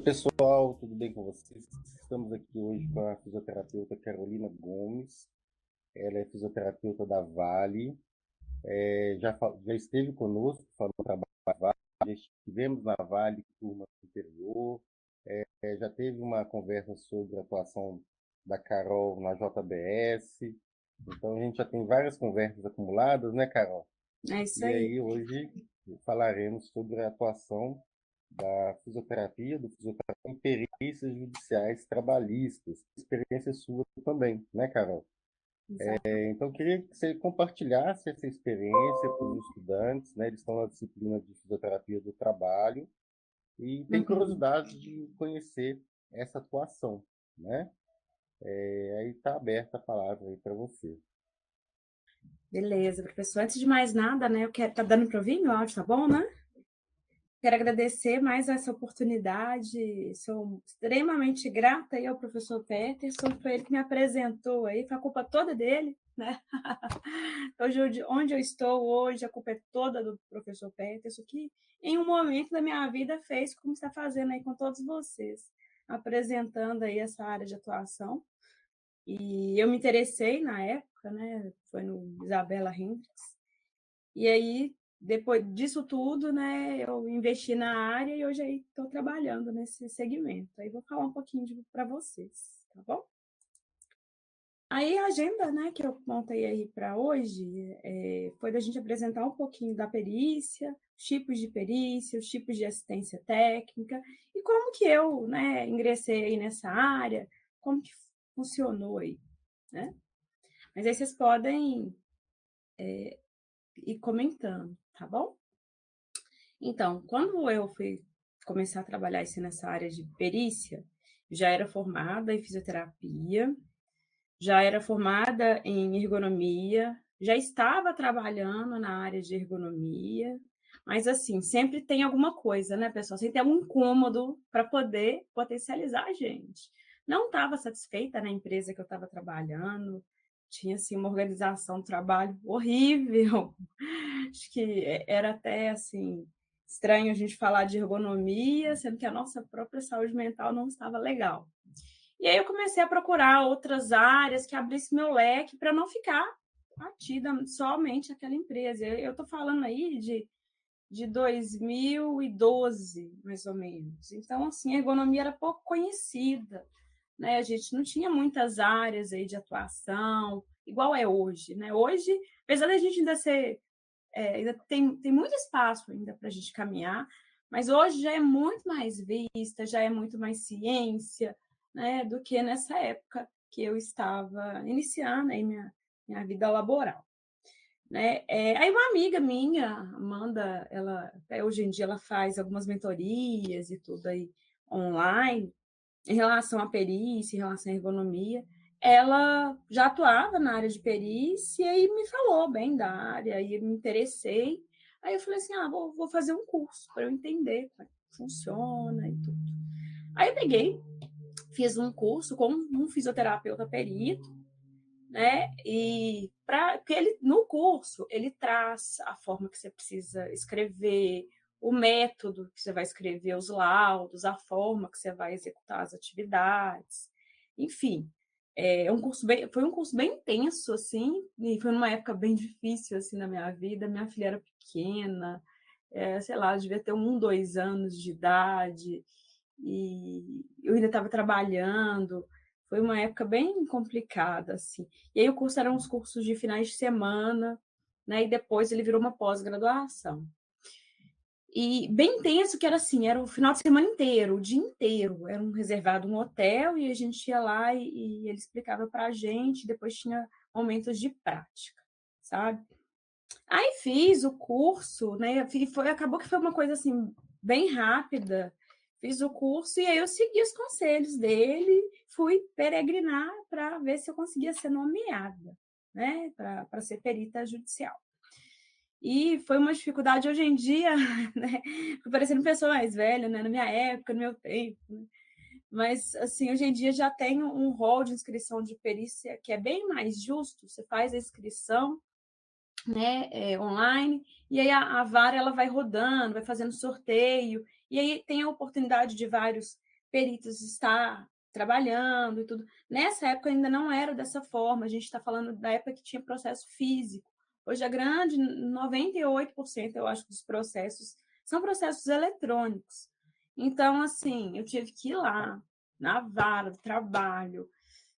Pessoal, tudo bem com vocês? Estamos aqui hoje com a fisioterapeuta Carolina Gomes. Ela é fisioterapeuta da Vale. Já esteve conosco, falou do trabalho da Vale, já estivemos na Vale, turma anterior. Já teve uma conversa sobre a atuação da Carol na JBS. Então, a gente já tem várias conversas acumuladas, né, Carol? É isso E aí. aí, hoje, falaremos sobre a atuação da fisioterapia, do fisioterapeuta em perícias judiciais trabalhistas. Experiência sua também, né, Carol? Exato. Então, eu queria que você compartilhasse essa experiência com os estudantes, né? Eles estão na disciplina de fisioterapia do trabalho e tem Uhum. curiosidade de conhecer essa atuação, né? Aí está aberta a palavra aí para você. Beleza, professor. Antes de mais nada, né, eu quero. Tá dando para ouvir? Meu áudio tá bom, né? Quero agradecer mais essa oportunidade. Sou extremamente grata aí ao professor Peterson, foi ele que me apresentou aí, foi a culpa toda dele, né? Onde eu estou hoje, a culpa é toda do professor Peterson, que em um momento da minha vida fez como está fazendo aí com todos vocês, apresentando aí essa área de atuação. E eu me interessei na época, né? Foi no Isabela Hendricks. E aí, depois disso tudo, né, eu investi na área e hoje aí estou trabalhando nesse segmento. Aí vou falar um pouquinho para vocês, tá bom? Aí a agenda, né, que eu montei aí para hoje foi da gente apresentar um pouquinho da perícia, os tipos de perícia, os tipos de assistência técnica e como que eu, né, ingressei aí nessa área, como que funcionou aí, né? Mas aí vocês podem ir comentando, tá bom? Então, quando eu fui começar a trabalhar assim, nessa área de perícia, já era formada em fisioterapia, já era formada em ergonomia, já estava trabalhando na área de ergonomia, mas assim, sempre tem alguma coisa, né, pessoal? Sempre tem algum incômodo para poder potencializar a gente. Não estava satisfeita na empresa que eu estava trabalhando, tinha assim uma organização de trabalho horrível. Acho que era até assim estranho a gente falar de ergonomia, sendo que a nossa própria saúde mental não estava legal. E aí eu comecei a procurar outras áreas que abrissem meu leque para não ficar atida somente àquela empresa. Eu estou falando aí de 2012, mais ou menos. Então, assim, a ergonomia era pouco conhecida, né? A gente não tinha muitas áreas aí de atuação, igual é hoje, né? Hoje, apesar da gente ainda ser ainda tem muito espaço ainda para a gente caminhar, mas hoje já é muito mais vista, já é muito mais ciência, né, do que nessa época que eu estava iniciando aí minha vida laboral. Né? Aí uma amiga minha, Amanda, ela hoje em dia ela faz algumas mentorias e tudo aí online, em relação à perícia, em relação à ergonomia, ela já atuava na área de perícia e me falou bem da área, e eu me interessei. Aí eu falei assim, vou fazer um curso para eu entender como é que funciona e tudo. Aí eu peguei, fiz um curso com um fisioterapeuta perito, né? E porque ele no curso ele traz a forma que você precisa escrever, o método que você vai escrever os laudos, a forma que você vai executar as atividades, enfim. Foi um curso bem intenso, assim, e foi numa época bem difícil, assim, na minha vida. Minha filha era pequena, sei lá, devia ter 2 anos de idade, e eu ainda estava trabalhando. Foi uma época bem complicada, assim. E aí o curso eram uns cursos de finais de semana, né? E depois ele virou uma pós-graduação. E bem intenso que era assim, era o final de semana inteiro, o dia inteiro. Era reservado um hotel e a gente ia lá e ele explicava para a gente, depois tinha momentos de prática, sabe? Aí fiz o curso, né? Acabou que foi uma coisa assim, bem rápida. Fiz o curso e aí eu segui os conselhos dele, fui peregrinar para ver se eu conseguia ser nomeada, né? Para ser perita judicial. E foi uma dificuldade hoje em dia, né? Tô parecendo pessoa mais velha, né? Na minha época, no meu tempo, né? Mas, assim, hoje em dia já tem um rol de inscrição de perícia que é bem mais justo. Você faz a inscrição, né, online, e aí a vara ela vai rodando, vai fazendo sorteio, e aí tem a oportunidade de vários peritos estar trabalhando e tudo. Nessa época ainda não era dessa forma, a gente está falando da época que tinha processo físico. Hoje a grande, 98%, eu acho, dos processos são processos eletrônicos. Então, assim, eu tive que ir lá, na vara do trabalho,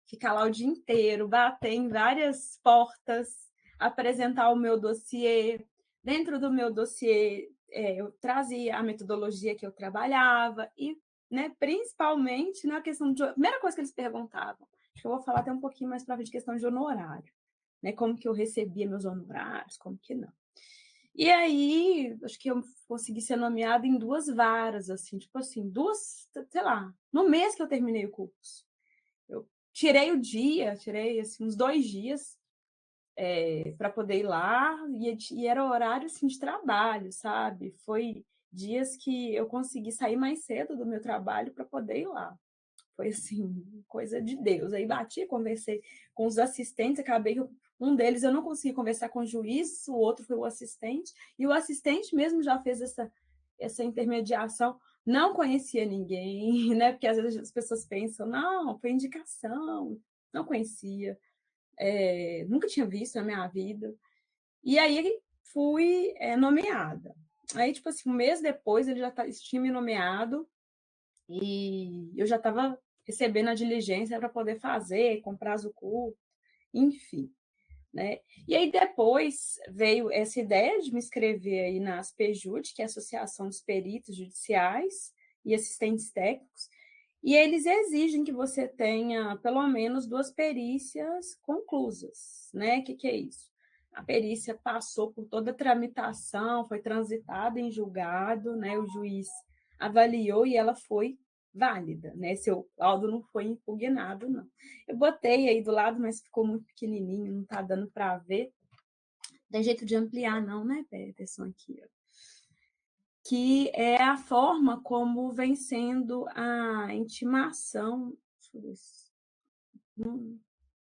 ficar lá o dia inteiro, bater em várias portas, apresentar o meu dossiê. Dentro do meu dossiê, eu trazia a metodologia que eu trabalhava e, né, principalmente na questão de... A primeira coisa que eles perguntavam, acho que eu vou falar até um pouquinho mais para frente, questão de honorário, né? Como que eu recebia meus honorários, como que não. E aí, acho que eu consegui ser nomeada em 2 varas, assim, tipo assim, 2, sei lá, no mês que eu terminei o curso. Eu tirei o dia, tirei assim, uns 2 dias para poder ir lá, e era horário assim, de trabalho, sabe? Foi dias que eu consegui sair mais cedo do meu trabalho para poder ir lá. Foi assim, coisa de Deus. Aí bati, conversei com os assistentes, acabei que um deles eu não consegui conversar com o juiz, o outro foi o assistente, e o assistente mesmo já fez essa intermediação, não conhecia ninguém, né? Porque às vezes as pessoas pensam, não, foi indicação, não conhecia, nunca tinha visto na minha vida. E aí fui nomeada. Aí, tipo assim, um mês depois ele já tinha me nomeado e eu já estava recebendo a diligência para poder fazer, comprar o curso, enfim. Né? E aí depois veio essa ideia de me inscrever aí na ASPEJUD, que é a Associação dos Peritos Judiciais e Assistentes Técnicos, e eles exigem que você tenha pelo menos 2 perícias conclusas, né? O que é isso? A perícia passou por toda a tramitação, foi transitada em julgado, né? O juiz avaliou e ela foi válida, né? Seu laudo não foi impugnado, não. Eu botei aí do lado, mas ficou muito pequenininho, não está dando para ver. Tem jeito de ampliar, não, né, Peterson, aqui, ó. Que é a forma como vem sendo a intimação. Deixa eu ver se...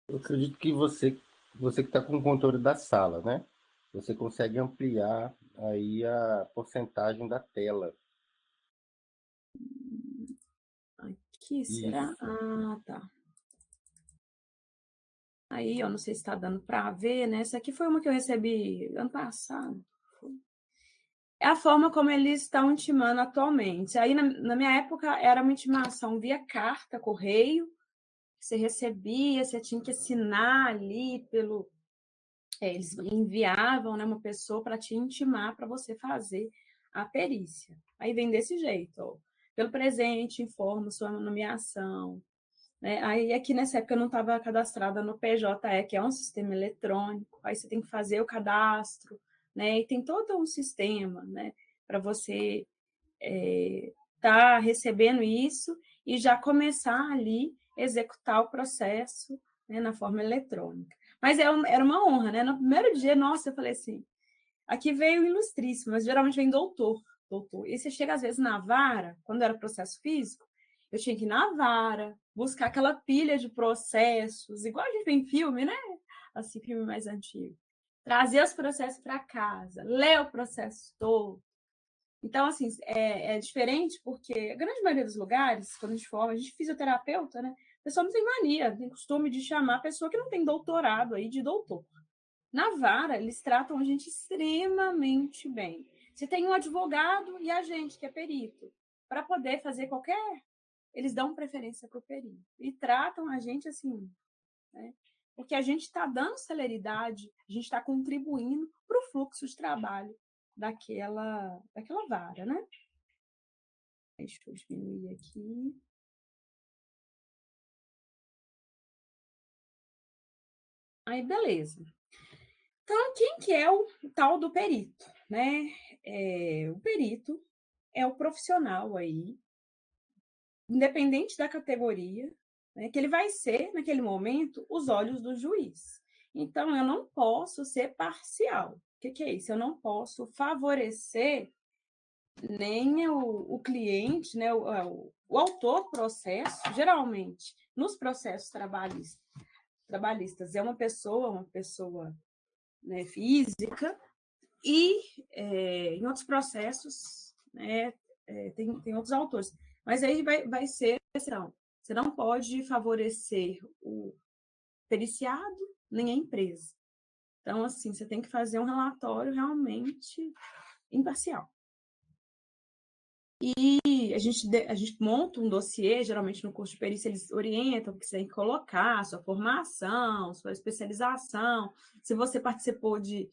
Eu acredito que você que está com o controle da sala, né? Você consegue ampliar aí a porcentagem da tela. Aqui, será? Isso. Ah, tá. Aí, eu não sei se está dando para ver, né? Essa aqui foi uma que eu recebi ano passado. É a forma como eles estão intimando atualmente. Aí, na minha época, era uma intimação via carta, correio, você recebia, você tinha que assinar ali pelo... eles enviavam, né, uma pessoa para te intimar para você fazer a perícia. Aí vem desse jeito, ó. Pelo presente, informa sua nomeação. Né? Aí aqui nessa época eu não estava cadastrada no PJE, que é um sistema eletrônico. Aí você tem que fazer o cadastro, né? E tem todo um sistema, né, para você tá recebendo isso e já começar ali executar o processo, né, na forma eletrônica. Mas era uma honra, né? No primeiro dia, nossa, eu falei assim, aqui veio ilustríssimo, mas geralmente vem doutor. E você chega às vezes na vara, quando era processo físico, eu tinha que ir na vara, buscar aquela pilha de processos, igual a gente vê em filme, né? Assim, filme mais antigo. Trazer os processos para casa, ler o processo todo. Então, assim, é diferente porque a grande maioria dos lugares, quando a gente forma, a gente é fisioterapeuta, né? A pessoa não tem mania, tem costume de chamar a pessoa que não tem doutorado aí de doutor. Na vara, eles tratam a gente extremamente bem. Você tem um advogado e a gente, que é perito, para poder fazer qualquer... Eles dão preferência para o perito. E tratam a gente assim, né? Porque a gente está dando celeridade, a gente está contribuindo para o fluxo de trabalho daquela vara, né? Deixa eu diminuir aqui. Aí, beleza. Então, quem que é o tal do perito, né? O perito é o profissional aí, independente da categoria, né, que ele vai ser, naquele momento, os olhos do juiz. Então, eu não posso ser parcial. O que é isso? Eu não posso favorecer nem o cliente, né, o autor do processo, geralmente, nos processos trabalhistas é uma pessoa, né, física, e em outros processos, né, tem outros autores. Mas aí vai ser exceção. Você não pode favorecer o periciado nem a empresa. Então, assim, você tem que fazer um relatório realmente imparcial. E a gente monta um dossiê, geralmente no curso de perícia eles orientam o que você tem que colocar, sua formação, sua especialização, se você participou de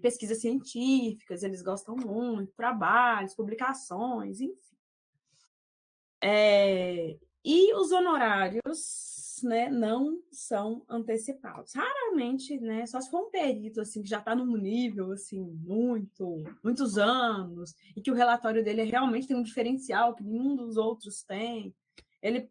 pesquisas científicas, eles gostam muito, trabalhos, publicações, enfim. E os honorários, né, não são antecipados. Raramente, né, só se for um perito assim que já está num nível assim muitos anos e que o relatório dele realmente tem um diferencial que nenhum dos outros tem, ele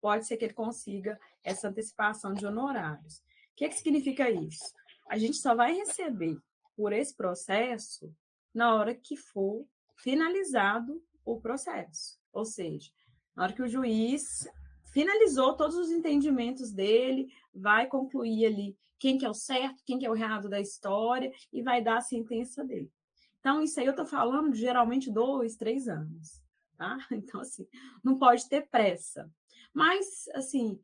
pode ser que ele consiga essa antecipação de honorários. O que significa isso? A gente só vai receber por esse processo na hora que for finalizado o processo, ou seja, na hora que o juiz finalizou todos os entendimentos dele, vai concluir ali quem que é o certo, quem que é o errado da história e vai dar a sentença dele. Então, isso aí eu estou falando de geralmente 2, 3 anos, tá? Então, assim, não pode ter pressa. Mas, assim,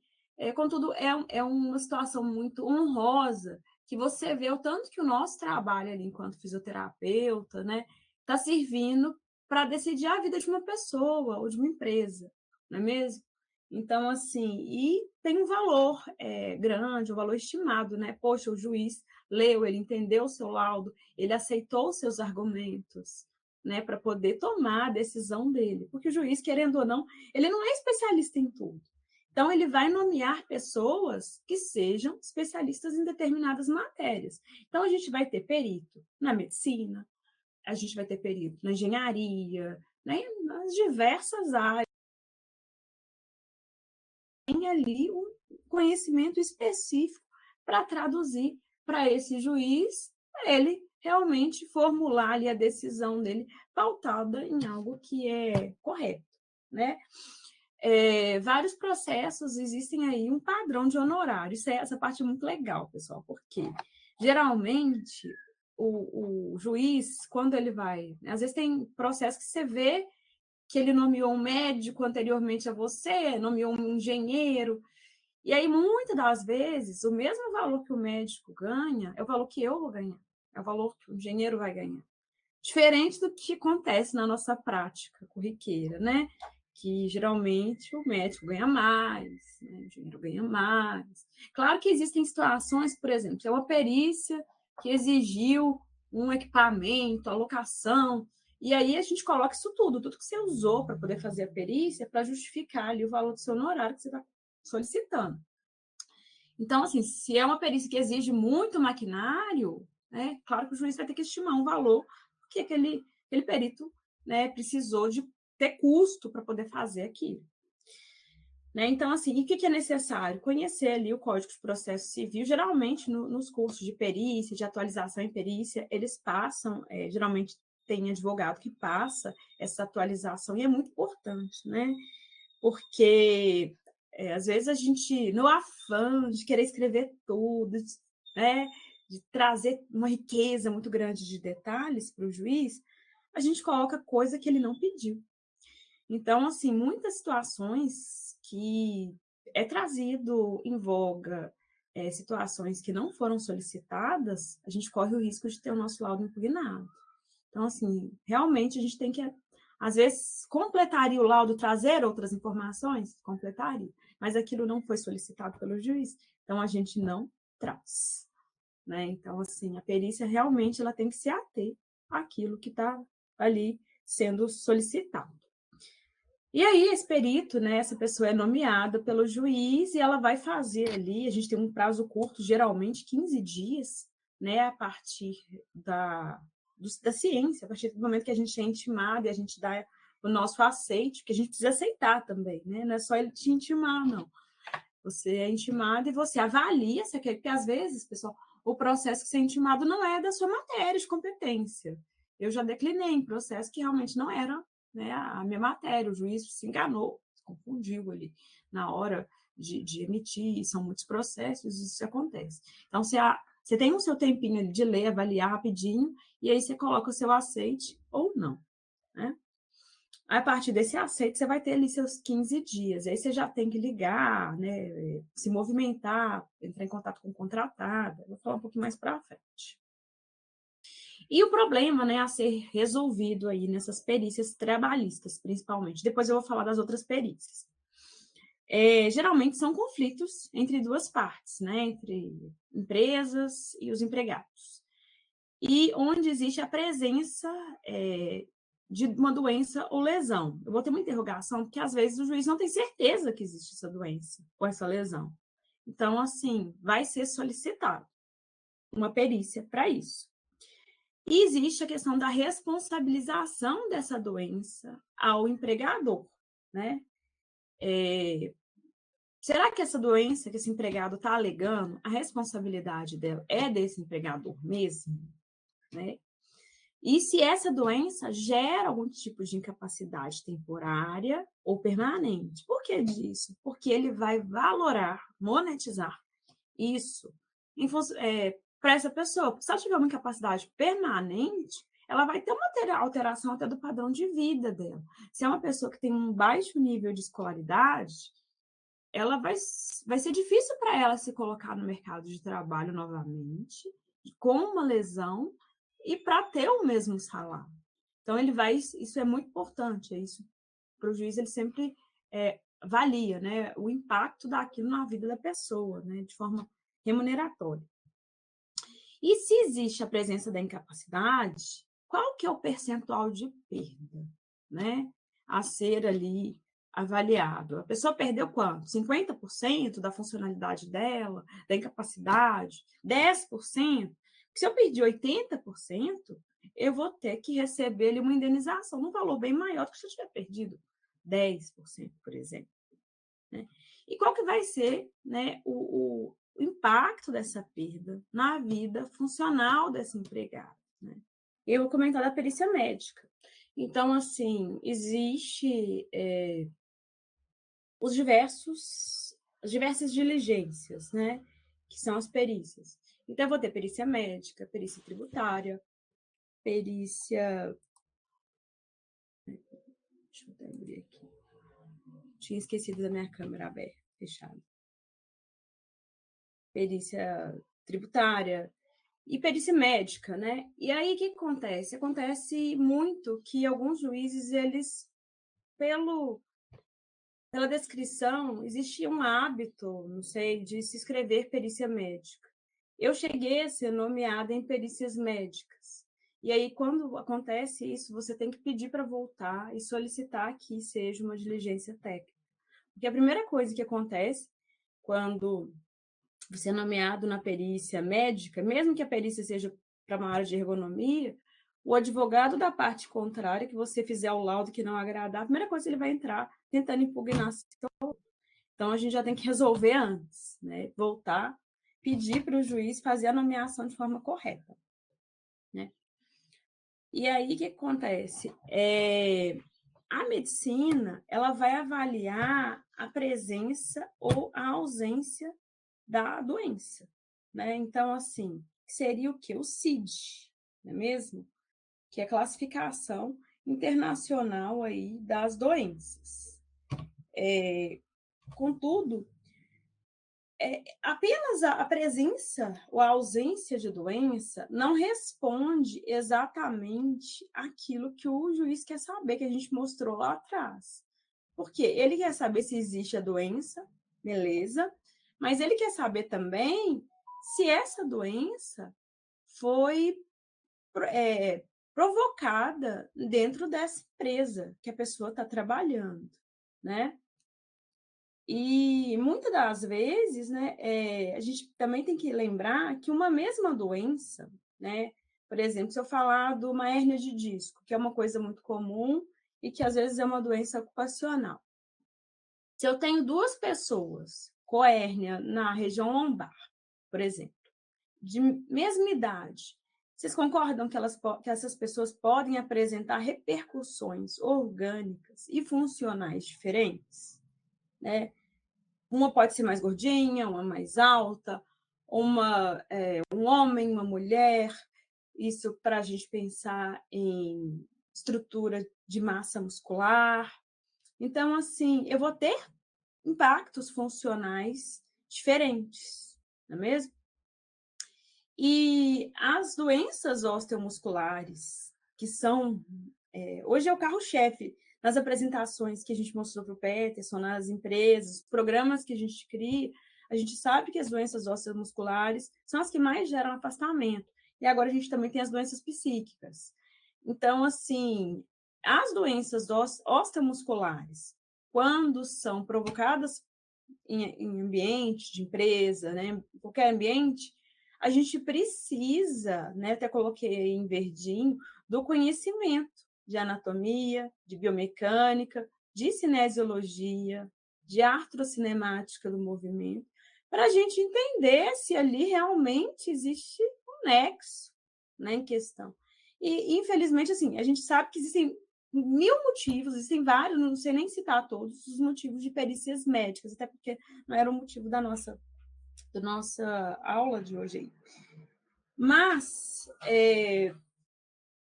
contudo, é uma situação muito honrosa que você vê o tanto que o nosso trabalho ali enquanto fisioterapeuta, né, está servindo para decidir a vida de uma pessoa ou de uma empresa, não é mesmo? Então, assim, e tem um valor grande, um valor estimado, né? Poxa, o juiz leu, ele entendeu o seu laudo, ele aceitou os seus argumentos, né, para poder tomar a decisão dele. Porque o juiz, querendo ou não, ele não é especialista em tudo. Então, ele vai nomear pessoas que sejam especialistas em determinadas matérias. Então, a gente vai ter perito na medicina, a gente vai ter perito na engenharia, né, nas diversas áreas. Tem ali um conhecimento específico para traduzir para esse juiz, para ele realmente formular ali a decisão dele pautada em algo que é correto, né? Vários processos existem aí um padrão de honorário. Essa parte é muito legal, pessoal, porque geralmente o juiz, quando ele vai, às vezes tem processo que você vê que ele nomeou um médico anteriormente a você, nomeou um engenheiro, e aí muitas das vezes o mesmo valor que o médico ganha é o valor que eu vou ganhar, é o valor que o engenheiro vai ganhar. Diferente do que acontece na nossa prática corriqueira, né? Que geralmente o médico ganha mais, né? O engenheiro ganha mais. Claro que existem situações, por exemplo, é uma perícia que exigiu um equipamento, alocação, e aí a gente coloca isso tudo que você usou para poder fazer a perícia, para justificar ali o valor do seu honorário que você está solicitando. Então, assim, se é uma perícia que exige muito maquinário, né, claro que o juiz vai ter que estimar um valor que aquele perito, né, precisou de ter custo para poder fazer aquilo. Né? Então, assim, e o que é necessário? Conhecer ali o Código de Processo Civil. Geralmente, nos cursos de perícia, de atualização em perícia, eles passam, geralmente tem advogado que passa essa atualização, e é muito importante, né? Porque às vezes a gente, no afã de querer escrever tudo, né, de trazer uma riqueza muito grande de detalhes para o juiz, a gente coloca coisa que ele não pediu. Então, assim, muitas situações que é trazido em voga, situações que não foram solicitadas, a gente corre o risco de ter o nosso laudo impugnado. Então, assim, realmente a gente tem que, às vezes, completaria o laudo, trazer outras informações? Completaria. Mas aquilo não foi solicitado pelo juiz, então a gente não traz. Né? Então, assim, a perícia realmente ela tem que se ater àquilo que está ali sendo solicitado. E aí, esse perito, né, essa pessoa é nomeada pelo juiz e ela vai fazer ali, a gente tem um prazo curto, geralmente 15 dias, né, a partir da ciência, a partir do momento que a gente é intimado e a gente dá o nosso aceite, que a gente precisa aceitar também, né? Não é só ele te intimar, não. Você é intimado e você avalia se aquele, porque às vezes, pessoal, o processo que você é intimado não é da sua matéria de competência. Eu já declinei em processo que realmente não era, né, a minha matéria, o juiz se enganou, se confundiu ali na hora de emitir, são muitos processos, isso acontece. Então, você tem o seu tempinho de ler, avaliar rapidinho, e aí você coloca o seu aceite ou não, né? A partir desse aceito, você vai ter ali seus 15 dias. Aí você já tem que ligar, né, se movimentar, entrar em contato com o contratado. Vou falar um pouquinho mais para frente. E o problema, né, a ser resolvido aí nessas perícias trabalhistas, principalmente. Depois eu vou falar das outras perícias. Geralmente são conflitos entre duas partes, né, entre empresas e os empregados. E onde existe a presença de uma doença ou lesão. Eu vou ter uma interrogação, porque às vezes o juiz não tem certeza que existe essa doença ou essa lesão. Então, assim, vai ser solicitado uma perícia para isso. E existe a questão da responsabilização dessa doença ao empregador, né? Será que essa doença que esse empregado está alegando, a responsabilidade dela é desse empregador mesmo, né? E se essa doença gera algum tipo de incapacidade temporária ou permanente. Por que disso? Porque ele vai valorar, monetizar isso para essa pessoa. Porque se ela tiver uma incapacidade permanente, ela vai ter uma alteração até do padrão de vida dela. Se é uma pessoa que tem um baixo nível de escolaridade, ela vai ser difícil para ela se colocar no mercado de trabalho novamente, com uma lesão, e para ter o mesmo salário. Então, isso é muito importante, isso para o juiz, ele sempre avalia, né, o impacto daquilo na vida da pessoa, né, de forma remuneratória. E se existe a presença da incapacidade, qual que é o percentual de perda, né, a ser ali avaliado? A pessoa perdeu quanto? 50% da funcionalidade dela, da incapacidade? 10%? Se eu perdi 80%, eu vou ter que receber ali uma indenização num valor bem maior do que se eu tiver perdido 10%, por exemplo. Né? E qual que vai ser, né, o impacto dessa perda na vida funcional desse empregado? Né? Eu vou comentar da perícia médica. Então, assim, existe as diversas diligências, né, que são as perícias. Então, eu vou ter perícia médica, perícia tributária, perícia... Deixa eu até abrir aqui. Tinha esquecido da minha câmera aberta, fechada. Perícia tributária e perícia médica, né? E aí, o que acontece? Acontece muito que alguns juízes, eles, pela descrição, existia um hábito, não sei, de se escrever perícia médica. Eu cheguei a ser nomeada em perícias médicas. E aí, quando acontece isso, você tem que pedir para voltar e solicitar que seja uma diligência técnica. Porque a primeira coisa que acontece quando você é nomeado na perícia médica, mesmo que a perícia seja para uma área de ergonomia, o advogado da parte contrária, que você fizer o laudo que não agradar, a primeira coisa ele vai entrar tentando impugnar. Então, a gente já tem que resolver antes, né? Voltar, pedir para o juiz fazer a nomeação de forma correta, né? E aí, o que acontece? A medicina, ela vai avaliar a presença ou a ausência da doença, né? Então, assim, seria o quê? O CID, não é mesmo? Que é a classificação internacional aí das doenças. Contudo, apenas a presença ou a ausência de doença não responde exatamente aquilo que o juiz quer saber, que a gente mostrou lá atrás. Porque ele quer saber se existe a doença, beleza, mas ele quer saber também se essa doença foi provocada dentro dessa empresa que a pessoa está trabalhando, né? E muitas das vezes, né, a gente também tem que lembrar que uma mesma doença, né, por exemplo, se eu falar de uma hérnia de disco, que é uma coisa muito comum e que às vezes é uma doença ocupacional. Se eu tenho duas pessoas com hérnia na região lombar, por exemplo, de mesma idade, vocês concordam que essas pessoas podem apresentar repercussões orgânicas e funcionais diferentes? Né? Uma pode ser mais gordinha, uma mais alta, um homem, uma mulher. Isso para a gente pensar em estrutura de massa muscular. Então, assim, eu vou ter impactos funcionais diferentes, não é mesmo? E as doenças osteomusculares, que são... hoje é o carro-chefe nas apresentações que a gente mostrou para o Peterson, nas empresas, programas que a gente cria, a gente sabe que as doenças osteomusculares são as que mais geram afastamento. E agora a gente também tem as doenças psíquicas. Então, assim, as doenças osteomusculares, quando são provocadas em ambiente de empresa, né, em qualquer ambiente, a gente precisa, né, até coloquei aí em verdinho, do conhecimento de anatomia, de biomecânica, de cinesiologia, de artrocinemática do movimento, para a gente entender se ali realmente existe um nexo, né, em questão. E, infelizmente, assim, a gente sabe que existem 1000 motivos, existem vários, não sei nem citar todos os motivos de perícias médicas, até porque não era o motivo da nossa aula de hoje aí. Mas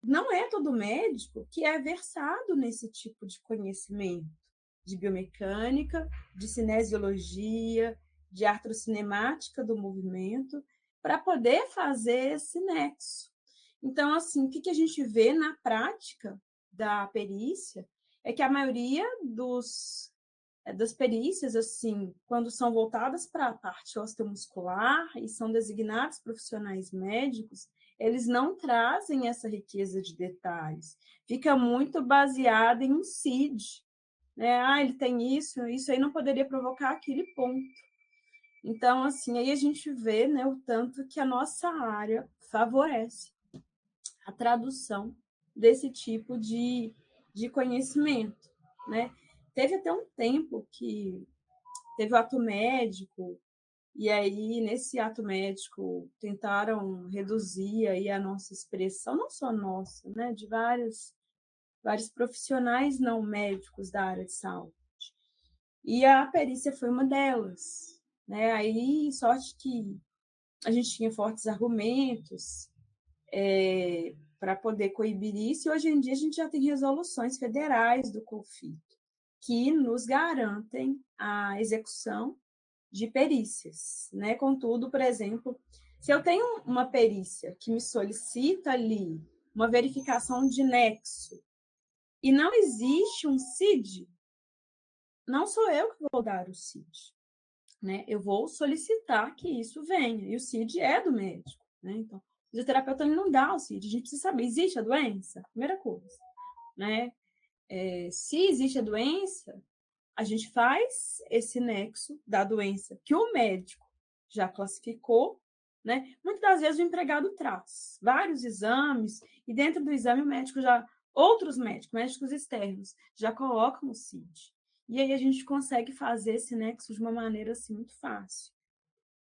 não é todo médico que é versado nesse tipo de conhecimento de biomecânica, de cinesiologia, de artrocinemática do movimento, para poder fazer esse nexo. Então, assim, o que a gente vê na prática da perícia é que a maioria das perícias, assim, quando são voltadas para a parte osteomuscular e são designados profissionais médicos, eles não trazem essa riqueza de detalhes. Fica muito baseado em um CID, né? Ah, ele tem isso aí não poderia provocar aquele ponto. Então, assim, aí a gente vê, né, o tanto que a nossa área favorece a tradução desse tipo de conhecimento, né? Teve até um tempo que teve o ato médico, e aí, nesse ato médico, tentaram reduzir aí a nossa expressão, não só nossa, né? De vários profissionais não médicos da área de saúde. E a perícia foi uma delas, né? Aí, sorte que a gente tinha fortes argumentos para poder coibir isso, e hoje em dia a gente já tem resoluções federais do CONFIT que nos garantem a execução de perícias, né? Contudo, por exemplo, se eu tenho uma perícia que me solicita ali uma verificação de nexo e não existe um CID, não sou eu que vou dar o CID, né? Eu vou solicitar que isso venha, e o CID é do médico, né? Então, o fisioterapeuta ele não dá o CID, a gente precisa saber, existe a doença? Primeira coisa, né? Se existe a doença, a gente faz esse nexo da doença que o médico já classificou, né? Muitas das vezes o empregado traz vários exames e dentro do exame o médico outros médicos externos, já colocam o CID. E aí a gente consegue fazer esse nexo de uma maneira assim muito fácil,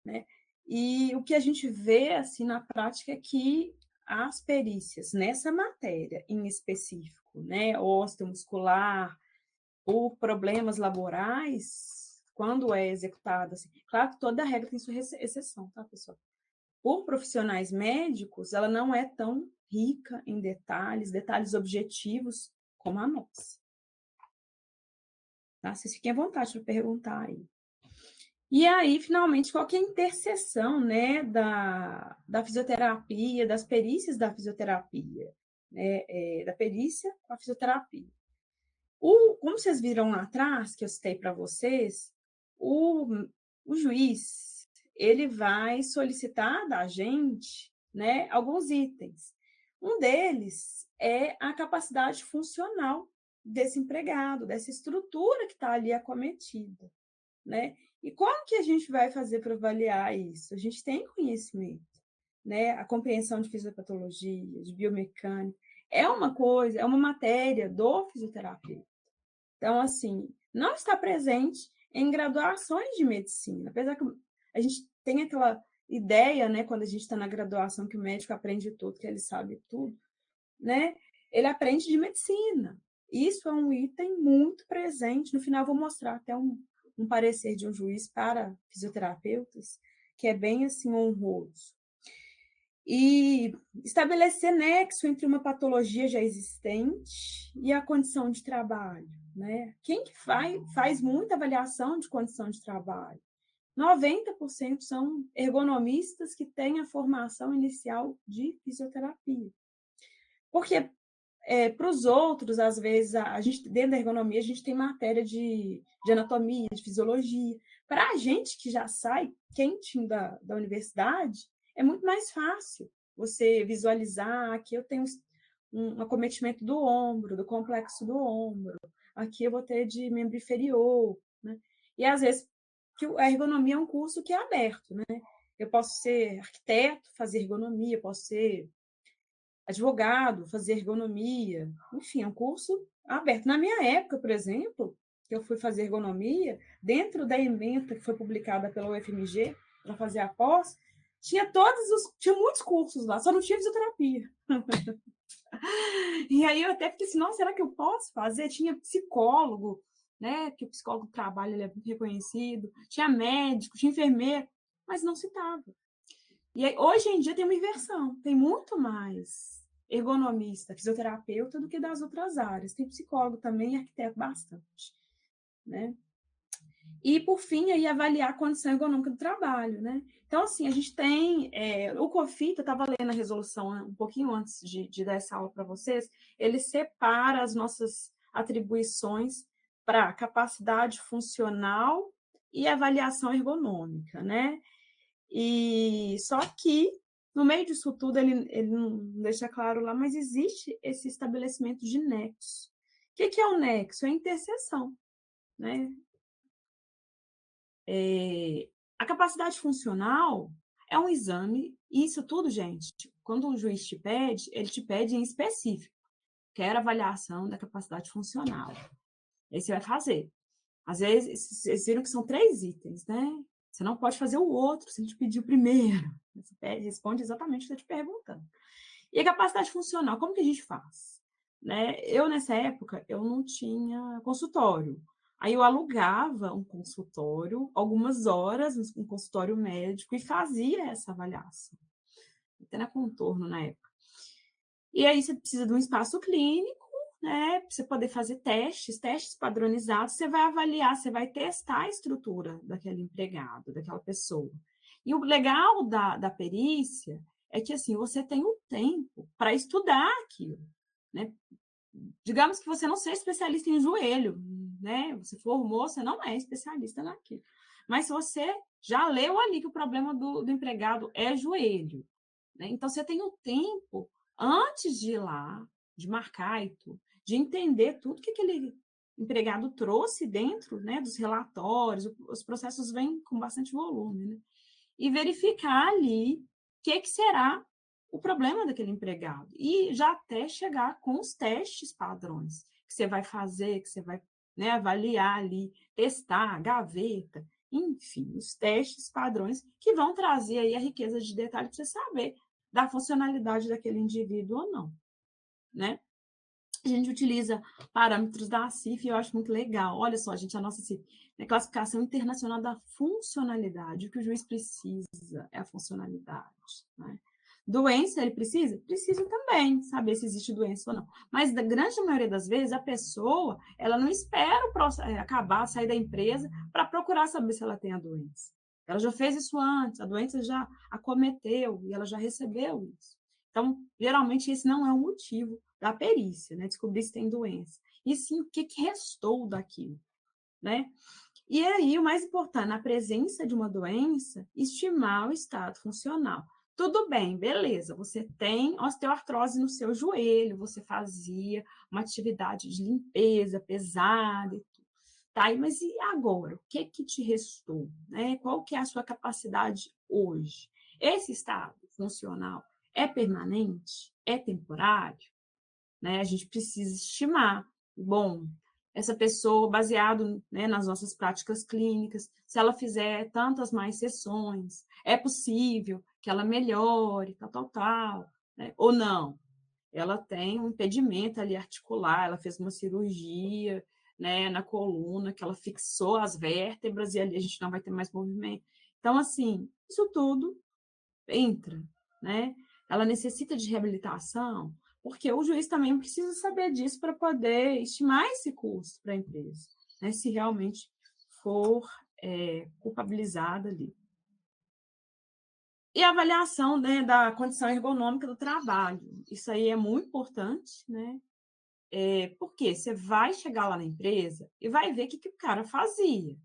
né? E o que a gente vê assim na prática é que as perícias nessa matéria em específico, né, osteomuscular, por problemas laborais, quando é executada, assim, claro que toda regra tem sua exceção, tá, pessoal? Por profissionais médicos, ela não é tão rica em detalhes objetivos como a nossa. Tá? Vocês fiquem à vontade para perguntar aí. E aí, finalmente, qual que é a interseção, né, da fisioterapia, das perícias da fisioterapia, né, da perícia com a fisioterapia? Como vocês viram lá atrás, que eu citei para vocês, o juiz ele vai solicitar da gente, né, alguns itens. Um deles é a capacidade funcional desse empregado, dessa estrutura que está ali acometida, né? E como que a gente vai fazer para avaliar isso? A gente tem conhecimento, né? A compreensão de fisiopatologia, de biomecânica, é uma coisa, é uma matéria do fisioterapeuta. Então, assim, não está presente em graduações de medicina, apesar que a gente tem aquela ideia, né, quando a gente está na graduação, que o médico aprende tudo, que ele sabe tudo, né? Ele aprende de medicina. Isso é um item muito presente. No final, eu vou mostrar até um parecer de um juiz para fisioterapeutas, que é bem assim honroso. e estabelecer nexo entre uma patologia já existente e a condição de trabalho, né? Quem que faz muita avaliação de condição de trabalho? 90% são ergonomistas que têm a formação inicial de fisioterapia. Porque para os outros, às vezes, a gente, dentro da ergonomia, a gente tem matéria de anatomia, de fisiologia. Para a gente que já sai quentinho da universidade, é muito mais fácil você visualizar. Aqui eu tenho um acometimento do ombro, do complexo do ombro. Aqui eu vou ter de membro inferior. Né? E, às vezes, que a ergonomia é um curso que é aberto. Né? Eu posso ser arquiteto, fazer ergonomia, posso ser advogado, fazer ergonomia, enfim, é um curso aberto. Na minha época, por exemplo, que eu fui fazer ergonomia, dentro da ementa que foi publicada pela UFMG para fazer a pós, tinha muitos cursos lá, só não tinha fisioterapia. E aí eu até fiquei assim, nossa, será que eu posso fazer? Tinha psicólogo, né? Que o psicólogo do trabalho ele é muito reconhecido, tinha médico, tinha enfermeiro, mas não citava. E aí, hoje em dia tem uma inversão, tem muito mais ergonomista, fisioterapeuta do que das outras áreas. Tem psicólogo também e arquiteto bastante, né? E, por fim, aí avaliar a condição ergonômica do trabalho, né? Então, assim, a gente tem... o COFITA, eu estava lendo a resolução um pouquinho antes de dar essa aula para vocês, ele separa as nossas atribuições para capacidade funcional e avaliação ergonômica, né? E só que, no meio disso tudo, ele não deixa claro lá, mas existe esse estabelecimento de nexo. O que é o nexo? É a interseção, né? A capacidade funcional é um exame, e isso tudo, gente, quando o juiz te pede, ele te pede em específico, quer avaliação da capacidade funcional. Aí você vai fazer. Às vezes, vocês viram que são 3 itens, né? Você não pode fazer o outro se ele te pedir o primeiro. Você responde exatamente o que eu estou te perguntando. E a capacidade funcional, como que a gente faz? Né? Eu, nessa época, eu não tinha consultório. Aí eu alugava um consultório, algumas horas, um consultório médico, e fazia essa avaliação. Até na Contorno, na época. E aí você precisa de um espaço clínico, né, para você poder fazer testes padronizados, você vai avaliar, você vai testar a estrutura daquele empregado, daquela pessoa. E o legal da perícia é que, assim, você tem um tempo para estudar aquilo, né? Digamos que você não seja especialista em joelho, né? Você formou, você não é especialista naquilo. Mas se você já leu ali que o problema do empregado é joelho, né? Então você tem um tempo antes de ir lá, de marcar e tudo, de entender tudo que aquele empregado trouxe dentro, né, dos relatórios, os processos vêm com bastante volume, né? E verificar ali o que será o problema daquele empregado. E já até chegar com os testes padrões que você vai fazer, que você vai, né, avaliar ali, testar, gaveta, enfim, os testes padrões que vão trazer aí a riqueza de detalhe para você saber da funcionalidade daquele indivíduo ou não, né? A gente utiliza parâmetros da CIF e eu acho muito legal. Olha só, gente, a nossa CIF é a classificação internacional da funcionalidade. O que o juiz precisa é a funcionalidade, né? Doença, ele precisa? Precisa também saber se existe doença ou não. Mas, da grande maioria das vezes, a pessoa, ela não espera acabar, sair da empresa para procurar saber se ela tem a doença. Ela já fez isso antes, a doença já acometeu e ela já recebeu isso. Então, geralmente, esse não é o motivo da perícia, né? Descobrir se tem doença. E sim, o que restou daquilo, né? E aí, o mais importante, na presença de uma doença, estimar o estado funcional. Tudo bem, beleza, você tem osteoartrose no seu joelho, você fazia uma atividade de limpeza pesada e tudo. Tá, mas e agora? O que te restou? Né? Qual que é a sua capacidade hoje? Esse estado funcional é permanente? É temporário? Né? A gente precisa estimar. Bom, essa pessoa, baseado, né, nas nossas práticas clínicas, se ela fizer tantas mais sessões, é possível que ela melhore, tal, né? Ou não. Ela tem um impedimento ali articular, ela fez uma cirurgia, né, na coluna, que ela fixou as vértebras e ali a gente não vai ter mais movimento. Então, assim, isso tudo entra, né? ela necessita de reabilitação, porque o juiz também precisa saber disso para poder estimar esse custo para a empresa, né, se realmente for culpabilizada ali. E a avaliação, né, da condição ergonômica do trabalho. Isso aí é muito importante, né? Porque você vai chegar lá na empresa e vai ver o que o cara fazia.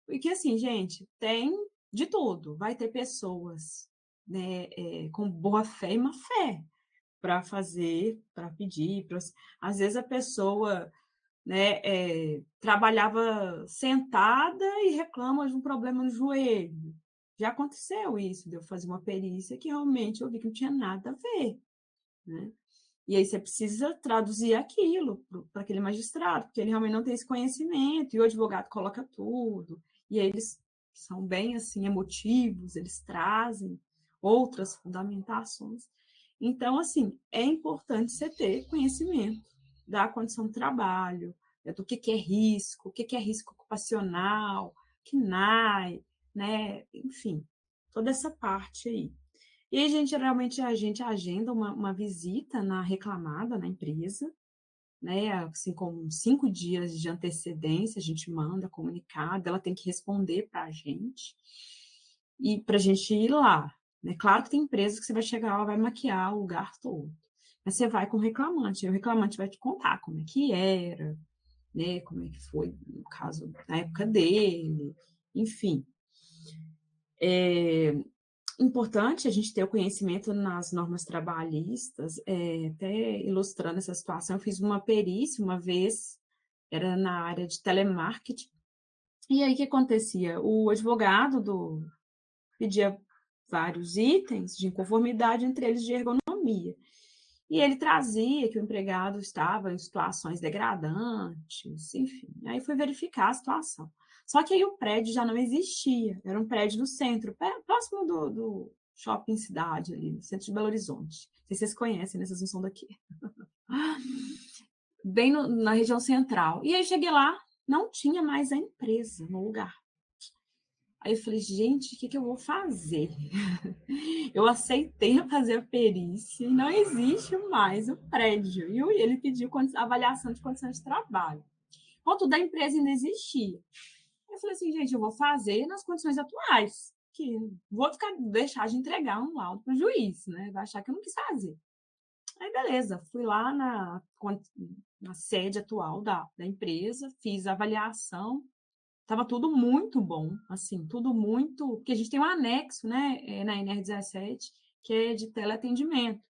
Porque, assim, gente, tem de tudo. Vai ter pessoas, né, com boa fé e má fé para fazer, para pedir. Às vezes a pessoa, né, trabalhava sentada e reclama de um problema no joelho. Já aconteceu isso, de eu fazer uma perícia que realmente eu vi que não tinha nada a ver, né? E aí você precisa traduzir aquilo para aquele magistrado, porque ele realmente não tem esse conhecimento, e o advogado coloca tudo, e aí eles são bem assim emotivos, eles trazem outras fundamentações. Então, assim, é importante você ter conhecimento da condição do trabalho, do que é risco ocupacional, KNAI, né? Enfim, toda essa parte aí. E aí, geralmente, a gente agenda uma visita na reclamada, na empresa, né? Assim, com 5 dias de antecedência, a gente manda comunicado, ela tem que responder para a gente, e para a gente ir lá. Né? Claro que tem empresa que você vai chegar, ela vai maquiar o lugar todo. Mas você vai com o reclamante, e o reclamante vai te contar como é que era, né? Como é que foi, no caso, na época dele, enfim. Importante a gente ter o conhecimento nas normas trabalhistas, até ilustrando essa situação, eu fiz uma perícia uma vez, era na área de telemarketing, e aí o que acontecia? O advogado pedia vários itens de inconformidade, entre eles de ergonomia, e ele trazia que o empregado estava em situações degradantes, enfim, aí foi verificar a situação. Só que aí o prédio já não existia, era um prédio no centro, próximo do shopping cidade, ali, no centro de Belo Horizonte. Não sei se vocês conhecem, né? Vocês não são daqui. Bem na região central. E aí cheguei lá, não tinha mais a empresa no lugar. Aí eu falei, gente, o que eu vou fazer? Eu aceitei fazer a perícia e não existe mais o prédio. E ele pediu avaliação de condições de trabalho. Contudo, a empresa ainda existia. Eu falei assim, gente, eu vou fazer nas condições atuais, que vou deixar de entregar um laudo para o juiz, né? Vai achar que eu não quis fazer. Aí, beleza, fui lá na sede atual da empresa, fiz a avaliação, estava tudo muito bom, assim, tudo muito... Porque a gente tem um anexo, né, na NR17, que é de teleatendimento.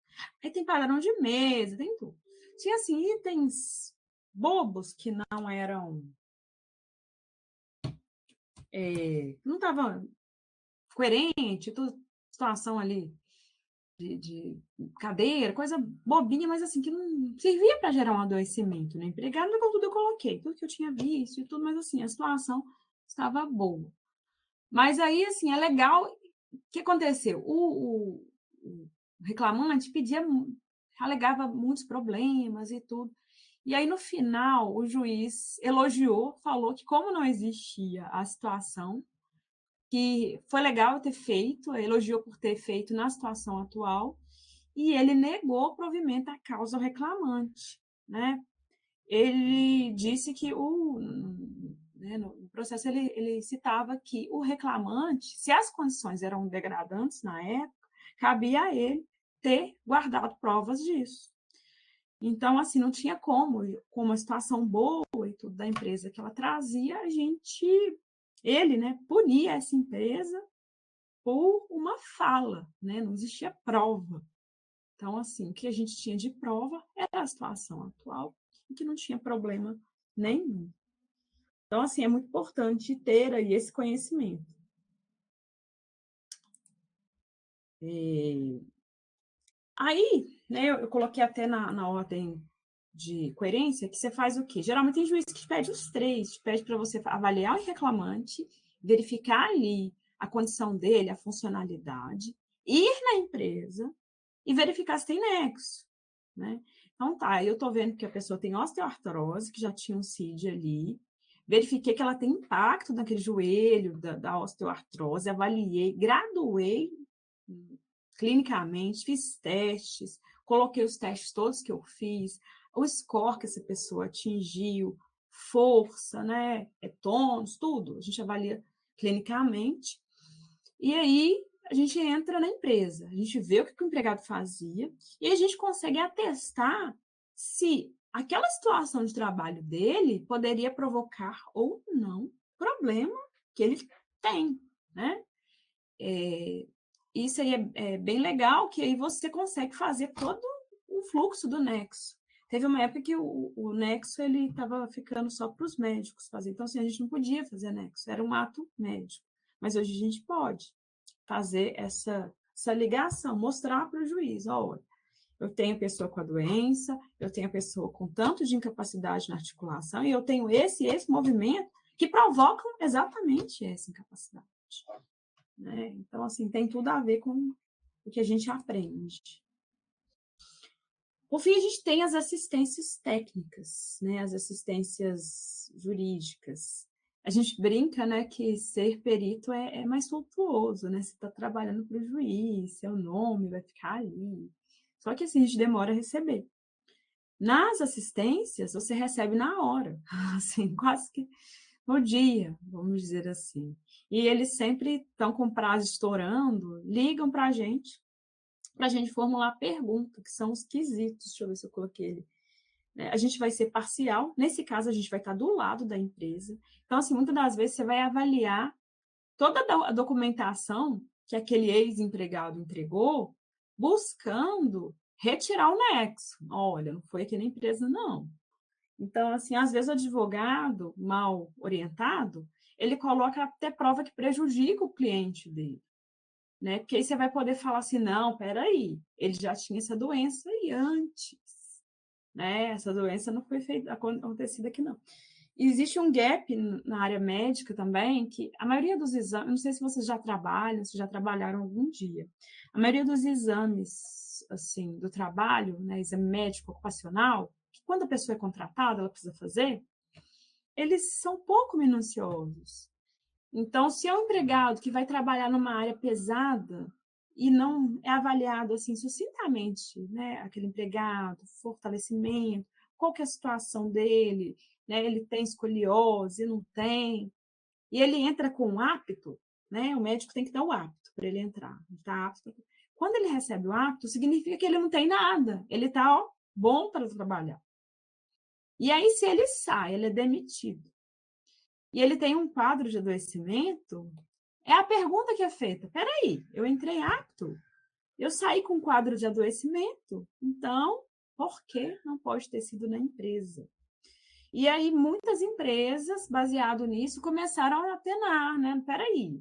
Aí tem padrão de mesa, tem tudo. Tinha, assim, itens bobos que não eram... não estava coerente, toda situação ali de cadeira, coisa bobinha, mas assim, que não servia para gerar um adoecimento no empregado, então tudo eu coloquei, tudo que eu tinha visto e tudo, mas assim, a situação estava boa. Mas aí, assim, é legal, o que aconteceu? O reclamante alegava muitos problemas e tudo, e aí, no final, o juiz elogiou, falou que como não existia a situação, que foi legal ter feito, elogiou por ter feito na situação atual, e ele negou provimento à causa ao reclamante, né? Ele disse que no processo ele citava que o reclamante, se as condições eram degradantes na época, cabia a ele ter guardado provas disso. Então, assim, não tinha como a situação boa e tudo da empresa que ela trazia, ele, né, punia essa empresa por uma fala, né? Não existia prova. Então, assim, o que a gente tinha de prova era a situação atual e que não tinha problema nenhum. Então, assim, é muito importante ter aí esse conhecimento. Aí, né, eu coloquei até na ordem de coerência que você faz o quê? Geralmente tem juiz que te pede os 3, te pede para você avaliar o reclamante, verificar ali a condição dele, a funcionalidade, ir na empresa e verificar se tem nexo, né? Então tá, eu tô vendo que a pessoa tem osteoartrose, que já tinha um CID ali, verifiquei que ela tem impacto naquele joelho da osteoartrose, avaliei, graduei clinicamente, fiz testes, coloquei os testes todos que eu fiz, o score que essa pessoa atingiu, força, né, tônus, tudo. A gente avalia clinicamente. E aí a gente entra na empresa, a gente vê o que o empregado fazia e a gente consegue atestar se aquela situação de trabalho dele poderia provocar ou não problema que ele tem, né? Isso aí é bem legal, que aí você consegue fazer todo o fluxo do Nexo. Teve uma época que o Nexo ele estava ficando só para os médicos fazer. Então, assim, a gente não podia fazer Nexo, era um ato médico. Mas hoje a gente pode fazer essa ligação, mostrar para o juiz, olha, eu tenho pessoa com a doença, eu tenho a pessoa com tanto de incapacidade na articulação, e eu tenho esse movimento que provocam exatamente essa incapacidade. Né? Então, assim, tem tudo a ver com o que a gente aprende. Por fim, a gente tem as assistências técnicas, né? As assistências jurídicas. A gente brinca, né, que ser perito é mais suntuoso, né? Você está trabalhando para o juiz, seu nome vai ficar ali. Só que assim, a gente demora a receber. Nas assistências, você recebe na hora, assim, quase que no dia, vamos dizer assim. E eles sempre estão com prazo estourando, ligam para a gente formular a pergunta, que são os quesitos. Deixa eu ver se eu coloquei ele. A gente vai ser parcial, nesse caso a gente vai estar do lado da empresa. Então, assim, muitas das vezes você vai avaliar toda a documentação que aquele ex-empregado entregou, buscando retirar o nexo. Olha, não foi aqui na empresa, não. Então, assim, às vezes o advogado mal orientado, ele coloca até prova que prejudica o cliente dele. Né? Porque aí você vai poder falar assim, não, peraí, ele já tinha essa doença aí antes, né? Essa doença não foi acontecida aqui, não. E existe um gap na área médica também, que a maioria dos exames, não sei se vocês já trabalham, se já trabalharam algum dia, a maioria dos exames, assim, do trabalho, né, exame médico ocupacional, que quando a pessoa é contratada, ela precisa fazer, eles são pouco minuciosos. Então, se é um empregado que vai trabalhar numa área pesada e não é avaliado assim sucintamente, né, aquele empregado, fortalecimento, qual que é a situação dele, né, ele tem escoliose, não tem, e ele entra com apto, né, o médico tem que dar o apto para ele entrar, tá apto. Quando ele recebe o apto, significa que ele não tem nada, ele está bom para trabalhar. E aí, se ele sai, ele é demitido, e ele tem um quadro de adoecimento, é a pergunta que é feita. Peraí, eu entrei apto, eu saí com um quadro de adoecimento, então, por que não pode ter sido na empresa? E aí, muitas empresas, baseado nisso, começaram a atenar, né? Peraí,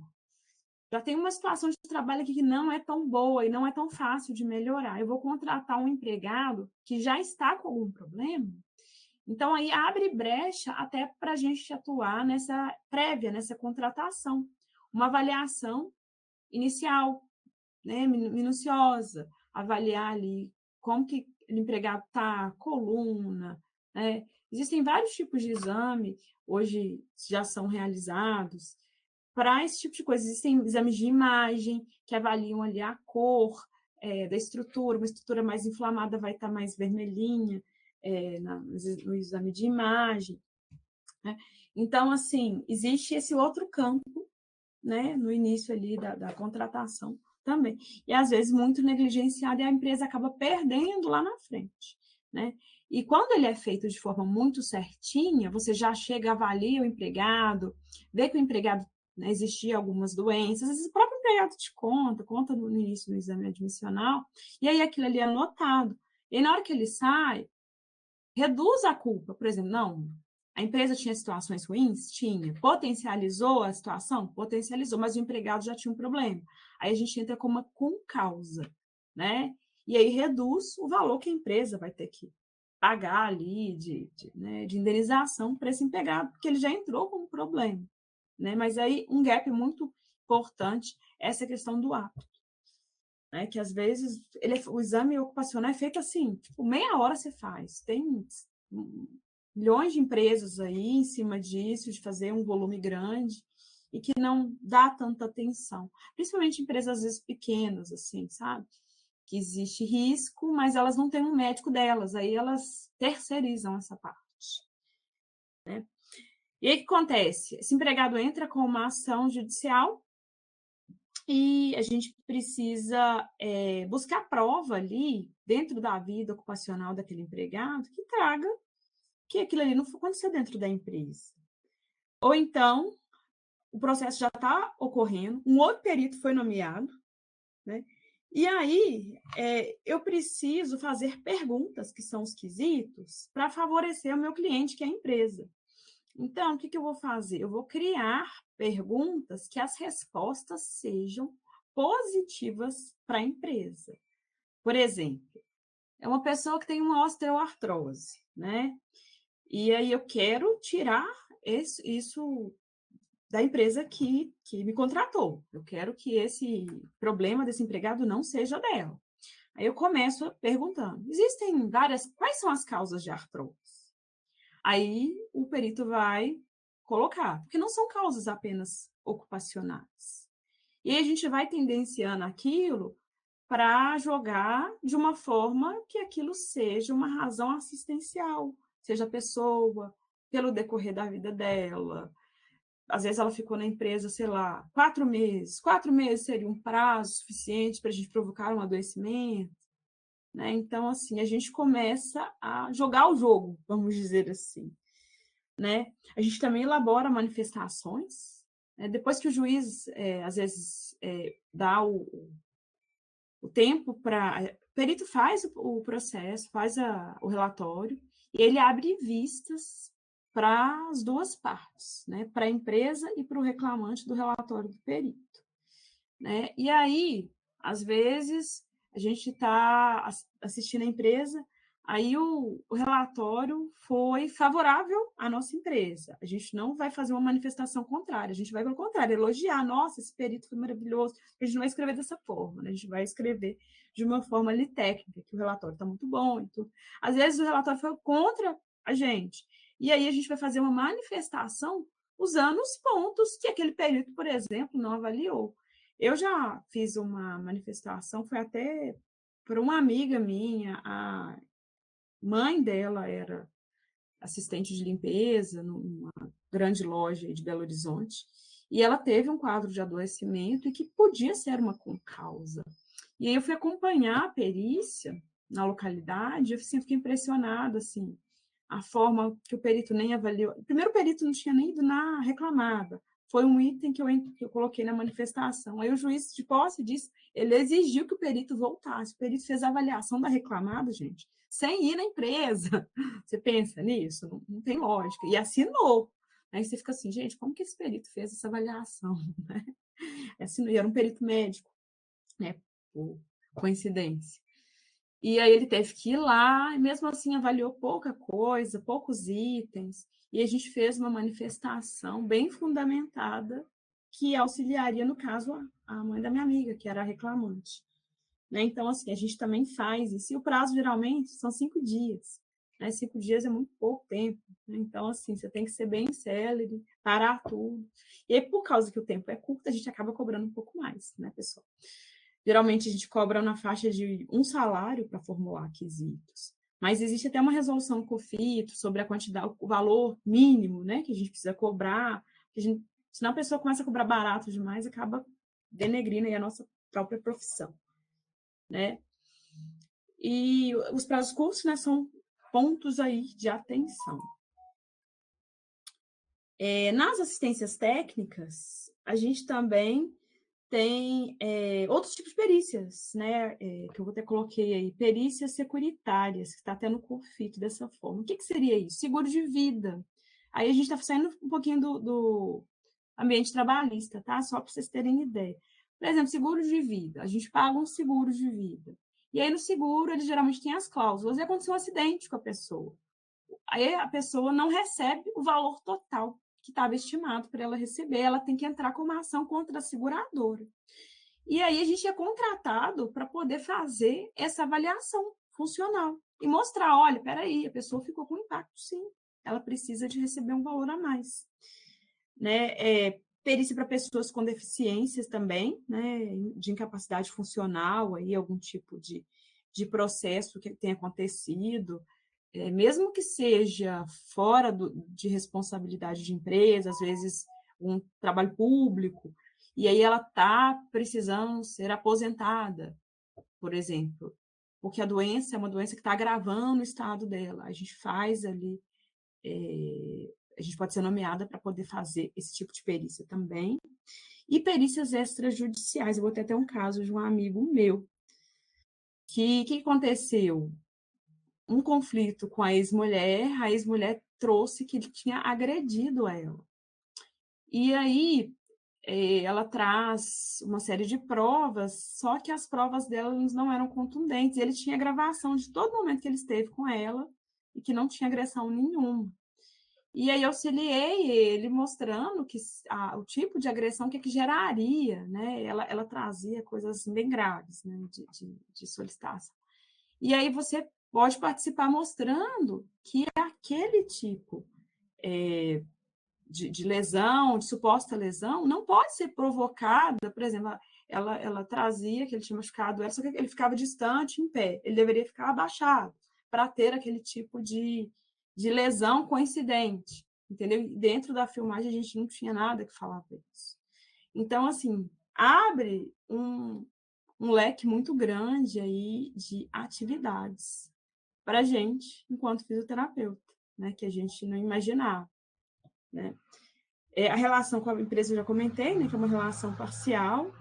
já tem uma situação de trabalho aqui que não é tão boa e não é tão fácil de melhorar. Eu vou contratar um empregado que já está com algum problema? Então, aí abre brecha até para a gente atuar nessa prévia, nessa contratação. Uma avaliação inicial, né, minuciosa, avaliar ali como que o empregado está, coluna, né? Existem vários tipos de exame, hoje já são realizados, para esse tipo de coisa. Existem exames de imagem, que avaliam ali a cor da estrutura, uma estrutura mais inflamada vai estar mais vermelhinha, no exame de imagem. Né? Então, assim, existe esse outro campo, né, no início ali da contratação também. E, às vezes, muito negligenciado e a empresa acaba perdendo lá na frente. Né? E quando ele é feito de forma muito certinha, você já chega, avalia o empregado, vê que o empregado, né, existia algumas doenças, às vezes o próprio empregado te conta no início do exame admissional, e aí aquilo ali é anotado. E na hora que ele sai, reduz a culpa. Por exemplo, não, a empresa tinha situações ruins? Tinha. Potencializou a situação? Potencializou, mas o empregado já tinha um problema. Aí a gente entra com uma causa, né? E aí reduz o valor que a empresa vai ter que pagar ali de indenização para esse empregado, porque ele já entrou com um problema. Né? Mas aí um gap muito importante é essa questão do apto. Né, que às vezes o exame ocupacional é feito assim, tipo, meia hora você faz. Tem milhões de empresas aí em cima disso, de fazer um volume grande, e que não dá tanta atenção. Principalmente empresas, às vezes, pequenas, assim, sabe? Que existe risco, mas elas não têm um médico delas, aí elas terceirizam essa parte, né? E aí o que acontece? Esse empregado entra com uma ação judicial e a gente precisa buscar prova ali, dentro da vida ocupacional daquele empregado, que traga que aquilo ali não aconteceu dentro da empresa. Ou então, o processo já está ocorrendo, um outro perito foi nomeado, né? E aí, eu preciso fazer perguntas, que são os quesitos, para favorecer o meu cliente, que é a empresa. Então, o que eu vou fazer? Eu vou criar perguntas que as respostas sejam positivas para a empresa. Por exemplo, é uma pessoa que tem uma osteoartrose, né? E aí eu quero tirar isso da empresa que me contratou. Eu quero que esse problema desse empregado não seja dela. Aí eu começo perguntando: existem quais são as causas de artrose? Aí o perito vai colocar, porque não são causas apenas ocupacionais. E aí a gente vai tendenciando aquilo para jogar de uma forma que aquilo seja uma razão assistencial, seja a pessoa, pelo decorrer da vida dela. Às vezes ela ficou na empresa, sei lá, 4 meses. 4 meses seria um prazo suficiente para a gente provocar um adoecimento, né? Então, assim, a gente começa a jogar o jogo, vamos dizer assim, né? A gente também elabora manifestações, né? Depois que o juiz, às vezes, dá o tempo para... O perito faz o processo, faz o relatório, e ele abre vistas para as duas partes, né? Para a empresa e para o reclamante do relatório do perito, né? E aí, às vezes, a gente está assistindo a empresa, aí o relatório foi favorável à nossa empresa. A gente não vai fazer uma manifestação contrária, a gente vai, pelo contrário, elogiar. Nossa, esse perito foi maravilhoso. A gente não vai escrever dessa forma, né? A gente vai escrever de uma forma ali técnica, que o relatório está muito bom e tudo. Às vezes o relatório foi contra a gente. E aí a gente vai fazer uma manifestação usando os pontos que aquele perito, por exemplo, não avaliou. Eu já fiz uma manifestação, foi até por uma amiga minha, a mãe dela era assistente de limpeza numa grande loja de Belo Horizonte, e ela teve um quadro de adoecimento e que podia ser uma concausa. E aí eu fui acompanhar a perícia na localidade, eu assim, fiquei impressionada, assim, a forma que o perito nem avaliou. Primeiro, o perito não tinha nem ido na reclamada, foi um item que eu coloquei na manifestação. Aí o juiz de posse disse, ele exigiu que o perito voltasse. O perito fez a avaliação da reclamada, gente, sem ir na empresa. Você pensa nisso? Não tem lógica. E assinou. Aí você fica assim, gente, como que esse perito fez essa avaliação? Assinou, e era um perito médico, né? Por coincidência. E aí ele teve que ir lá, e mesmo assim avaliou pouca coisa, poucos itens, e a gente fez uma manifestação bem fundamentada que auxiliaria, no caso, a mãe da minha amiga, que era a reclamante. Né? Então, assim, a gente também faz isso. E o prazo, geralmente, são 5 dias. Né? 5 dias é muito pouco tempo. Né? Então, assim, você tem que ser bem célere, parar tudo. E aí, por causa que o tempo é curto, a gente acaba cobrando um pouco mais, né, pessoal? Geralmente, a gente cobra na faixa de 1 salário para formular quesitos. Mas existe até uma resolução COFITO sobre a quantidade, o valor mínimo, né, que a gente precisa cobrar. Senão a pessoa começa a cobrar barato demais, acaba denegrindo aí a nossa própria profissão, né? E os prazos curtos, né, são pontos aí de atenção. Nas assistências técnicas, a gente também tem outros tipos de perícias, né? Que eu até coloquei aí, perícias securitárias, que está até no COFITO dessa forma. O que seria isso? Seguro de vida. Aí a gente está saindo um pouquinho do ambiente trabalhista, tá? Só para vocês terem ideia. Por exemplo, seguro de vida. A gente paga um seguro de vida. E aí, no seguro, ele geralmente tem as cláusulas. E aconteceu um acidente com a pessoa. Aí a pessoa não recebe o valor total que estava estimado para ela receber. Ela tem que entrar com uma ação contra a seguradora. E aí a gente é contratado para poder fazer essa avaliação funcional e mostrar, olha, peraí, a pessoa ficou com impacto, sim. Ela precisa de receber um valor a mais. Né? perícia para pessoas com deficiências também, né, de incapacidade funcional, aí, algum tipo de processo que tenha acontecido, mesmo que seja fora de responsabilidade de empresa, às vezes um trabalho público, e aí ela está precisando ser aposentada, por exemplo, porque a doença é uma doença que está agravando o estado dela. A gente faz ali, a gente pode ser nomeada para poder fazer esse tipo de perícia também. E perícias extrajudiciais. Eu vou ter até um caso de um amigo meu. Que aconteceu? Um conflito com a ex-mulher trouxe que ele tinha agredido ela. E aí ela traz uma série de provas, só que as provas dela não eram contundentes. Ele tinha gravação de todo momento que ele esteve com ela e que não tinha agressão nenhuma. E aí auxiliei ele mostrando que o tipo de agressão que geraria, né? Ela trazia coisas bem graves, né? de solicitação. E aí você pode participar mostrando que aquele tipo de lesão, de suposta lesão, não pode ser provocada, por exemplo, ela trazia que ele tinha machucado ela, só que ele ficava distante, em pé, ele deveria ficar abaixado para ter aquele tipo de lesão coincidente, entendeu? E dentro da filmagem a gente não tinha nada que falar para isso. Então, assim, abre um leque muito grande aí de atividades para a gente, enquanto fisioterapeuta, né, que a gente não imaginava. Né? A relação com a empresa eu já comentei, né, que é uma relação parcial,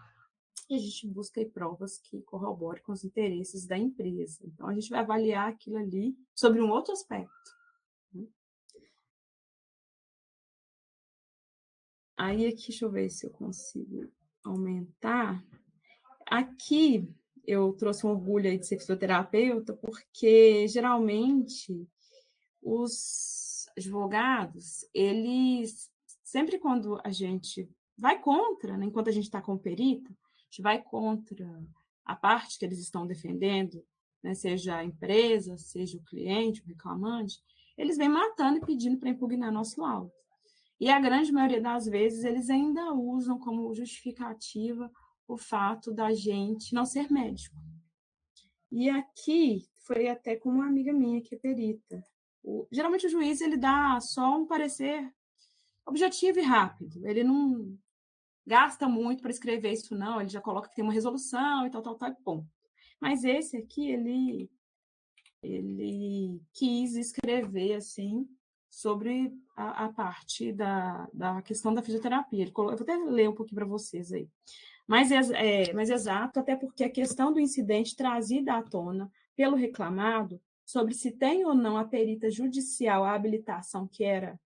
e a gente busca aí provas que corroborem com os interesses da empresa. Então, a gente vai avaliar aquilo ali sobre um outro aspecto. Né? Aí, aqui, deixa eu ver se eu consigo aumentar. Aqui, eu trouxe um orgulho aí de ser fisioterapeuta, porque, geralmente, os advogados, eles, sempre quando a gente vai contra, né, enquanto a gente está com o perito, a gente vai contra a parte que eles estão defendendo, né, seja a empresa, seja o cliente, o reclamante, eles vêm matando e pedindo para impugnar nosso laudo. E a grande maioria das vezes eles ainda usam como justificativa o fato da gente não ser médico. E aqui foi até com uma amiga minha que é perita. Geralmente o juiz ele dá só um parecer objetivo e rápido. Ele não gasta muito para escrever isso, não. Ele já coloca que tem uma resolução e tal, e ponto. Mas esse aqui, ele quis escrever, assim, sobre a parte da questão da fisioterapia. Eu vou até ler um pouquinho para vocês aí. Mais exato, até porque a questão do incidente trazida à tona pelo reclamado sobre se tem ou não a perita judicial, a habilitação, que era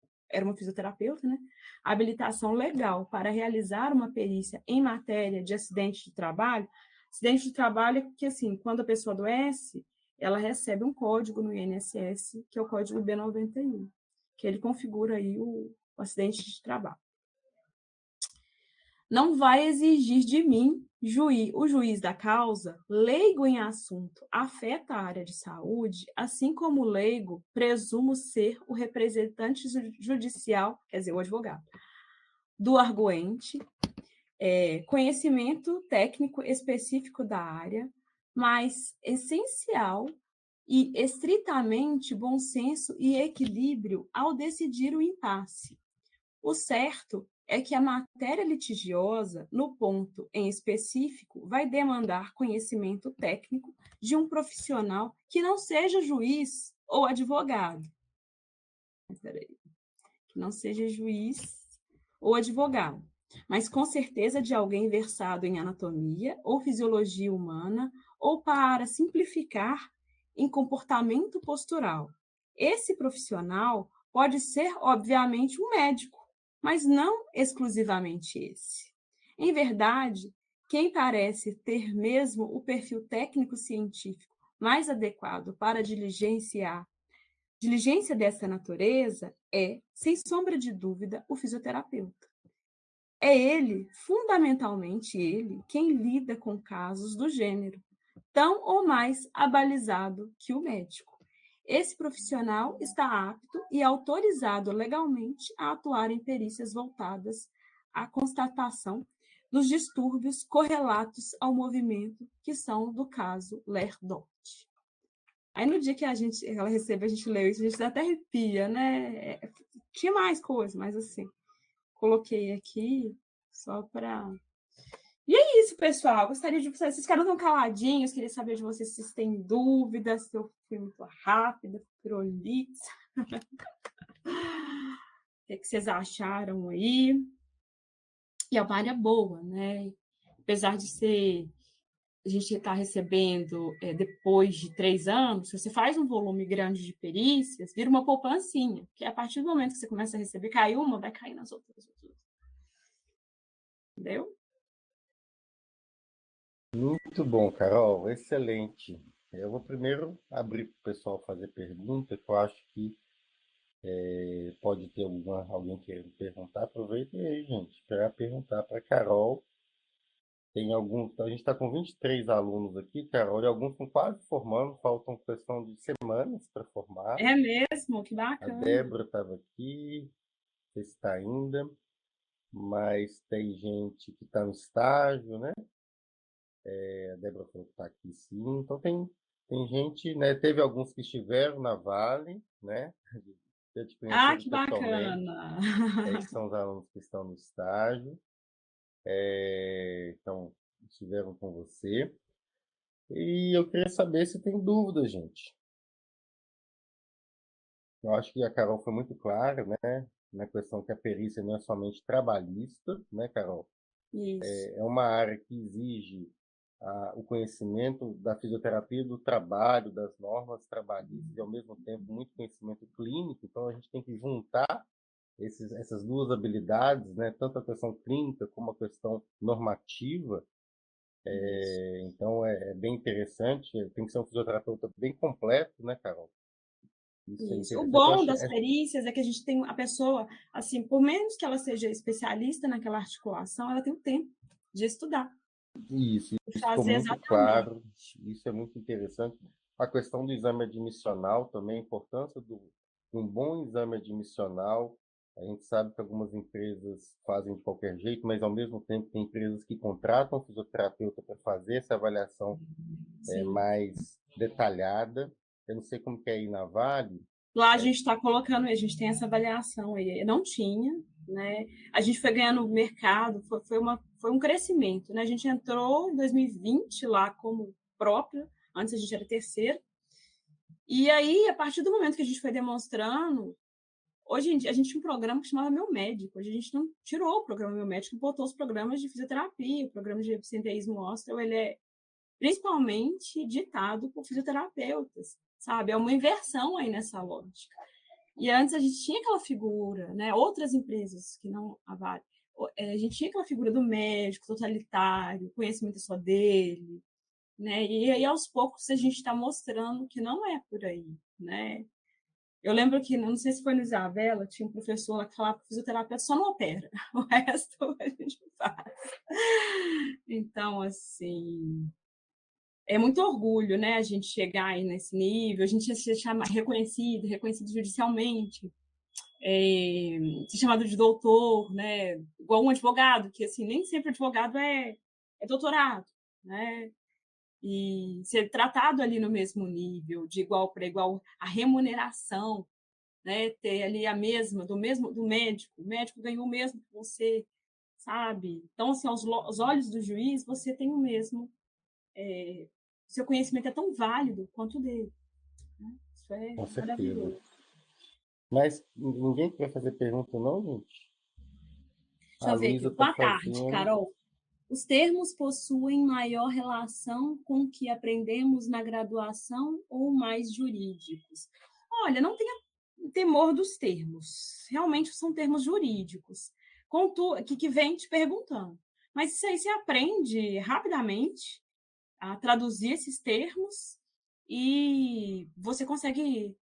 uma fisioterapeuta, né? A habilitação legal para realizar uma perícia em matéria de acidente de trabalho. Acidente de trabalho é que, assim, quando a pessoa adoece, ela recebe um código no INSS, que é o código B91, que ele configura aí o acidente de trabalho. Não vai exigir de mim, o juiz da causa, leigo em assunto, afeta a área de saúde, assim como leigo, presumo ser o representante judicial, quer dizer, o advogado, do arguente, conhecimento técnico específico da área, mas essencial e estritamente bom senso e equilíbrio ao decidir o impasse. O certo é que a matéria litigiosa, no ponto em específico, vai demandar conhecimento técnico de um profissional que não seja juiz ou advogado. Que não seja juiz ou advogado, mas com certeza de alguém versado em anatomia ou fisiologia humana, ou, para simplificar, em comportamento postural. Esse profissional pode ser, obviamente, um médico, mas não exclusivamente esse. Em verdade, quem parece ter mesmo o perfil técnico-científico mais adequado para diligência dessa natureza é, sem sombra de dúvida, o fisioterapeuta. É ele, fundamentalmente ele, quem lida com casos do gênero, tão ou mais abalizado que o médico. Esse profissional está apto e autorizado legalmente a atuar em perícias voltadas a constatação dos distúrbios correlatos ao movimento, que são do caso Lerdolt. Aí, no dia que ela recebe, a gente leu isso, a gente até arrepia, né? Tinha mais coisa, mas assim, coloquei aqui só para... E é isso, pessoal. Gostaria de vocês ficaram tão caladinhos, queria saber de vocês se têm dúvidas, se eu fui muito rápida, prolixa. O que vocês acharam aí? E é uma área boa, né? Apesar de ser... A gente está recebendo, depois de 3 anos, se você faz um volume grande de perícias, vira uma poupancinha, que a partir do momento que você começa a receber, cai uma, vai cair nas outras. Entendeu? Muito bom, Carol, excelente. Eu vou primeiro abrir para o pessoal fazer pergunta, que eu acho que pode ter alguém querendo perguntar. Aproveitem aí, gente, para perguntar para a Carol. Tem alguns, a gente está com 23 alunos aqui, Carol, e alguns estão quase formando, faltam questão de semanas para formar. É mesmo? Que A bacana. Débora estava aqui, não sei se está ainda, mas tem gente que está no estágio, né? A Débora falou que está aqui sim. Então tem gente, né? Teve alguns que estiveram na Vale, né? Eu te conhecido Que pessoalmente. bacana. Esses são os alunos que estão no estágio. Então, estiveram com você. E eu queria saber se tem dúvida, gente. Eu acho que a Carol foi muito clara, né? Na questão que a perícia não é somente trabalhista, né, Carol? Isso. É uma área que exige o conhecimento da fisioterapia do trabalho, das normas trabalhistas, e ao mesmo tempo muito conhecimento clínico. Então a gente tem que juntar essas duas habilidades, né? Tanto a questão clínica como a questão normativa. Então é bem interessante. Tem que ser um fisioterapeuta bem completo, né, Carol? Isso é Isso. O interessante. Eu bom acho, das perícias é que a gente tem a pessoa, assim, por menos que ela seja especialista naquela articulação, ela tem o tempo de estudar, isso de ficou fazer muito exatamente. claro. Isso é muito interessante. A questão do exame admissional também, a importância de um bom exame admissional. A gente sabe que algumas empresas fazem de qualquer jeito, mas ao mesmo tempo tem empresas que contratam fisioterapeuta para fazer essa avaliação Sim. mais detalhada. Eu não sei como que é aí na Vale. Lá a gente está colocando, a gente tem essa avaliação aí. Não tinha, né? A gente foi ganhando mercado, foi um crescimento, né? A gente entrou em 2020 lá como próprio, antes a gente era terceiro. E aí, a partir do momento que a gente foi demonstrando, hoje em dia, a gente tinha um programa que chamava Meu Médico. Hoje a gente não tirou o programa Meu Médico e botou os programas de fisioterapia, o programa de absenteísmo ósseo, ele é principalmente ditado por fisioterapeutas, sabe? É uma inversão aí nessa lógica. E antes a gente tinha aquela figura, né? Outras empresas que não a Vale, a gente tinha aquela figura do médico totalitário, conhecimento só dele, né? E aí aos poucos a gente está mostrando que não é por aí, né? Eu lembro que, não sei se foi no Isabela, tinha um professor lá que falava que o fisioterapeuta só não opera, o resto a gente faz. Então, assim, é muito orgulho, né, a gente chegar aí nesse nível, a gente ser reconhecido judicialmente, ser chamado de doutor, né, igual um advogado, que, assim, nem sempre advogado é doutorado, né, e ser tratado ali no mesmo nível, de igual para igual, a remuneração, né, ter ali a mesma, do médico, o médico ganhou o mesmo que você, sabe? Então, assim, aos olhos do juiz, você tem o mesmo, seu conhecimento é tão válido quanto o dele, né? Isso é Com certeza. maravilhoso. Mas ninguém quer fazer pergunta, não, gente? Deixa A eu ver aqui. Luísa está Boa tarde, fazendo. Carol. Os termos possuem maior relação com o que aprendemos na graduação ou mais jurídicos? Olha, não tenha temor dos termos. Realmente são termos jurídicos, que vem te perguntando. Mas isso aí você aprende rapidamente a traduzir esses termos e você consegue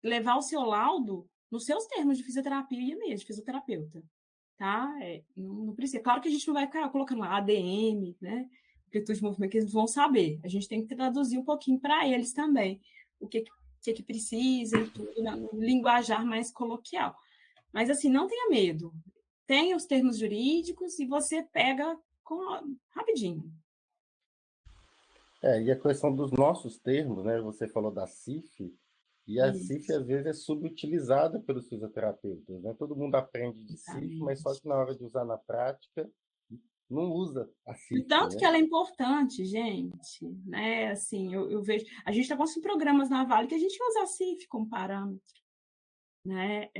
levar o seu laudo nos seus termos de fisioterapia mesmo, de fisioterapeuta. Tá? Não precisa. Claro que a gente não vai ficar colocando lá ADM, né? Amplitude de movimento, que eles vão saber. A gente tem que traduzir um pouquinho para eles também o que precisa e tudo, no linguajar mais coloquial. Mas, assim, não tenha medo. tem os termos jurídicos e você pega rapidinho. E a questão dos nossos termos, né? Você falou da CIF, e a CIF Isso, às vezes é subutilizada pelos fisioterapeutas, né? Todo mundo aprende de CIF, mas só exatamente. que na hora de usar na prática, não usa a E CIF, tanto que né? ela é importante, gente, né? Assim, eu vejo. A gente está construindo programas na Vale que a gente usa a CIF como parâmetro, né?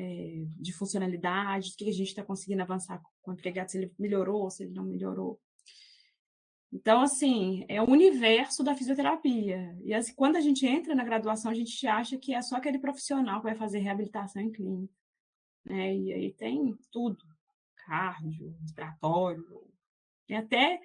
De funcionalidade, o que a gente está conseguindo avançar com o empregado, se ele melhorou, se ele não melhorou. Então, assim, é o universo da fisioterapia. E assim, quando a gente entra na graduação, a gente acha que é só aquele profissional que vai fazer reabilitação em clínica, né? E aí tem tudo, cardio, respiratório, tem até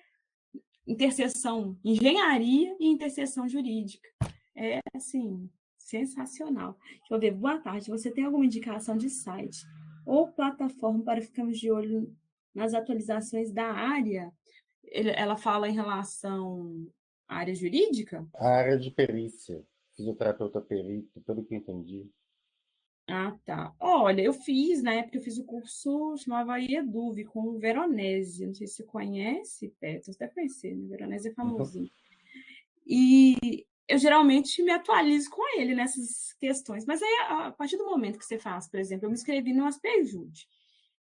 interseção engenharia e interseção jurídica. É, assim, sensacional. Deixa eu ver, boa tarde, você tem alguma indicação de site ou plataforma para ficarmos de olho nas atualizações da área? Ela fala em relação à área jurídica? A área de perícia, fisioterapeuta perito, pelo que eu entendi. Ah, tá. Olha, eu fiz, na época eu fiz o curso, chamava IEDUV, com o Veronese. Não sei se você conhece, Petros, deve conhecer, né? Veronese é famosinho. E eu geralmente me atualizo com ele nessas questões. Mas aí, a partir do momento que você faz, por exemplo, eu me inscrevi no Asperjude.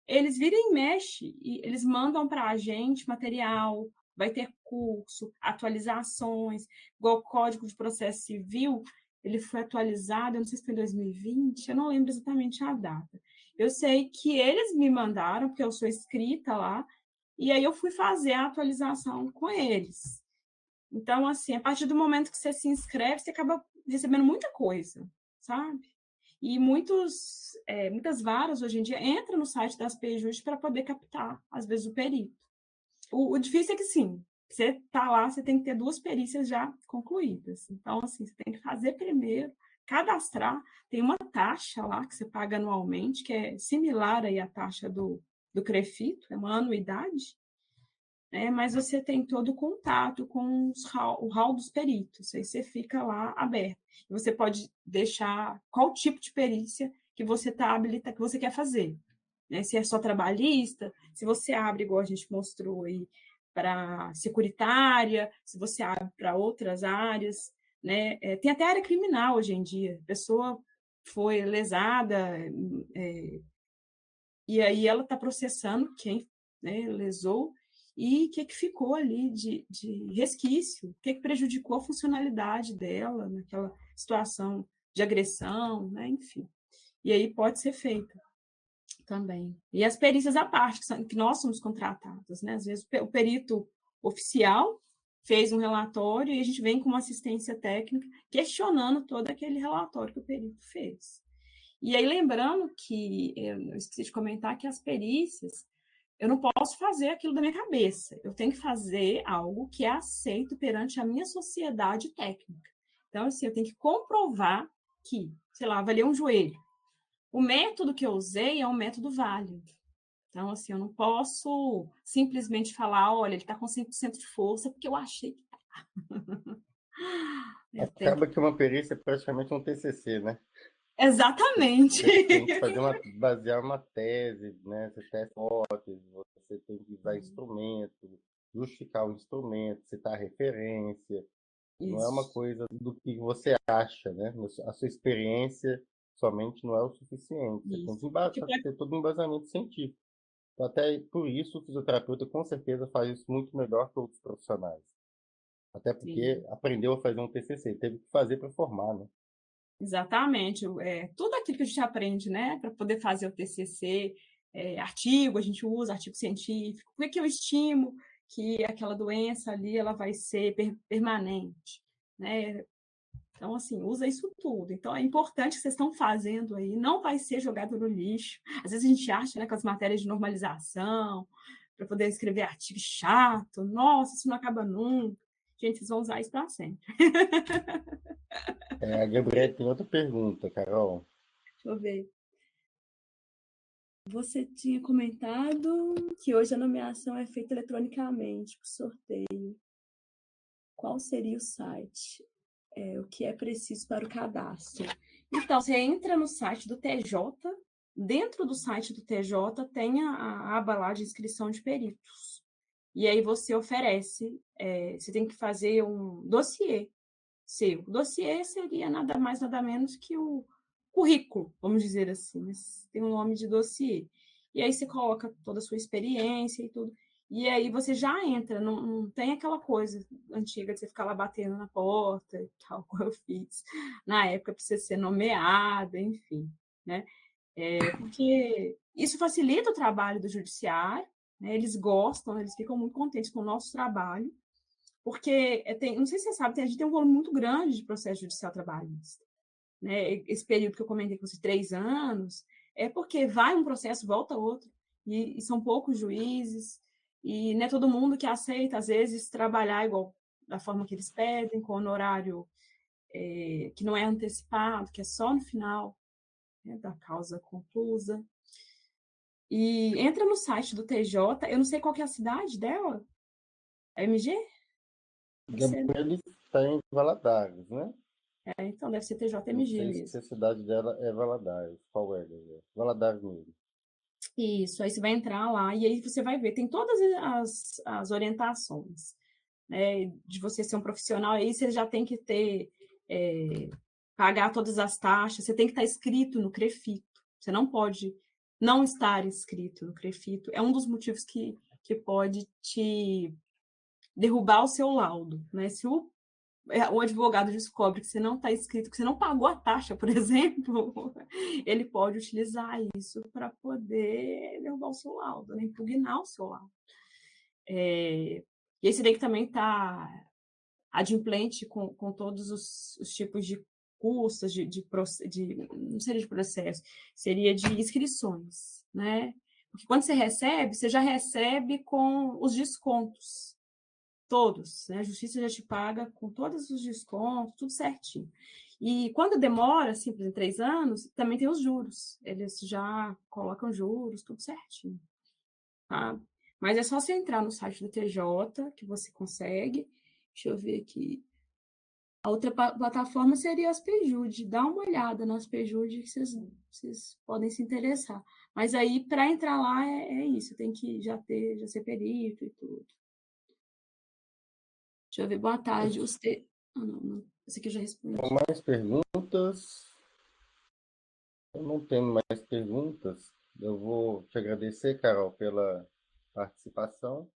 Eles viram e mexem, e eles mandam para a gente material, vai ter curso, atualizações, igual o Código de Processo Civil, ele foi atualizado, eu não sei se foi em 2020, eu não lembro exatamente a data. Eu sei que eles me mandaram, porque eu sou inscrita lá, e aí eu fui fazer a atualização com eles. Então, assim, a partir do momento que você se inscreve, você acaba recebendo muita coisa, sabe? E muitas varas hoje em dia entram no site das PJus para poder captar, às vezes, o perito. O difícil é que, sim, você está lá, você tem que ter 2 perícias já concluídas. Então, assim, você tem que fazer primeiro, cadastrar, tem uma taxa lá que você paga anualmente, que é similar aí à taxa do CREFITO, é uma anuidade, né? Mas você tem todo o contato com o hall dos peritos, aí você fica lá aberto. E você pode deixar qual tipo de perícia que você está habilitado, que você quer fazer. Né? Se é só trabalhista, se você abre, igual a gente mostrou aí, para securitária, se você abre para outras áreas. Né? Tem até área criminal hoje em dia. A pessoa foi lesada, e aí ela está processando quem, né, lesou e o que ficou ali de resquício, o que prejudicou a funcionalidade dela naquela situação de agressão, né, enfim. E aí pode ser feita também. E as perícias à parte, que nós somos contratadas, né? Às vezes o perito oficial fez um relatório e a gente vem com uma assistência técnica questionando todo aquele relatório que o perito fez. E aí, lembrando que, eu esqueci de comentar que as perícias, eu não posso fazer aquilo da minha cabeça. Eu tenho que fazer algo que é aceito perante a minha sociedade técnica. Então, assim, eu tenho que comprovar que, sei lá, avaliei um joelho. O método que eu usei é um método válido. Então, assim, eu não posso simplesmente falar, olha, ele está com 100% de força, porque eu achei que tá. Eu tenho que... Acaba que uma perícia é praticamente um TCC, né? Exatamente. Você tem que basear uma tese, né? Você testa hipóteses, você tem que usar instrumento, justificar o instrumento, citar referência. Não é uma Isso. coisa do que você acha, né? A sua experiência somente não é o suficiente. Você tem Isso. que Tipo, ter todo um embasamento científico. Então, até por isso, o fisioterapeuta com certeza faz isso muito melhor que outros profissionais. Até porque sim. aprendeu a fazer um TCC, teve que fazer para formar, né? Exatamente. Tudo aquilo que a gente aprende, né, para poder fazer o TCC, artigo, a gente usa artigo científico, por que eu estimo que aquela doença ali ela vai ser permanente, né? Então, assim, usa isso tudo. Então, é importante que vocês estão fazendo aí, não vai ser jogado no lixo. Às vezes a gente acha, né, com as matérias de normalização, para poder escrever artigo chato, nossa, isso não acaba nunca. Gente, vocês vão usar isso para sempre. A Gabriela tem outra pergunta, Carol. Deixa eu ver. Você tinha comentado que hoje a nomeação é feita eletronicamente, por sorteio. Qual seria o site? O que é preciso para o cadastro? Então, você entra no site do TJ, dentro do site do TJ tem a aba lá de inscrição de peritos. E aí você oferece, você tem que fazer um dossiê seu. O dossiê seria nada mais, nada menos que o currículo, vamos dizer assim, mas tem o nome de dossiê. E aí você coloca toda a sua experiência e tudo. E aí você já entra, não tem aquela coisa antiga de você ficar lá batendo na porta e tal, como eu fiz na época, para você ser nomeada, enfim, né? Porque isso facilita o trabalho do judiciário, né? Eles gostam, eles ficam muito contentes com o nosso trabalho, porque não sei se você sabe, a gente tem um volume muito grande de processo judicial trabalhista. Né? Esse período que eu comentei com vocês, 3 anos, é porque vai um processo, volta outro, e são poucos juízes, e não é todo mundo que aceita, às vezes, trabalhar igual da forma que eles pedem, com honorário que não é antecipado, que é só no final, né, da causa conclusa. E entra no site do TJ, eu não sei qual que é a cidade dela, a MG? Ele está em Valadares, né? Então deve ser Não TJMG sei se mesmo. a cidade dela é Valadares. Qual é? Valadares mesmo. Isso, aí você vai entrar lá e aí você vai ver, tem todas as orientações, né, de você ser um profissional, aí você já tem que ter, pagar todas as taxas, você tem que estar inscrito no CREFITO, você não pode não estar inscrito no CREFITO, é um dos motivos que pode te derrubar o seu laudo, né, se o advogado descobre que você não está inscrito, que você não pagou a taxa, por exemplo, ele pode utilizar isso para poder derrubar o seu laudo, né? Impugnar o seu laudo. E aí você tem que também estar adimplente com todos os tipos de custas, não seria de processo, seria de inscrições, né? Porque quando você já recebe com os descontos todos, né? A justiça já te paga com todos os descontos, tudo certinho. E quando demora, assim, por exemplo, 3 anos, também tem os juros. Eles já colocam juros, tudo certinho, tá? Mas é só você entrar no site do TJ que você consegue. Deixa eu ver aqui. A outra plataforma seria as PJude. Dá uma olhada nas PJude que vocês podem se interessar. Mas aí, para entrar lá, é isso. Tem que já ser perito e tudo. Deixa eu ver, boa tarde. Não. Esse aqui eu já respondi. Com mais perguntas? Eu não tenho mais perguntas. Eu vou te agradecer, Carol, pela participação.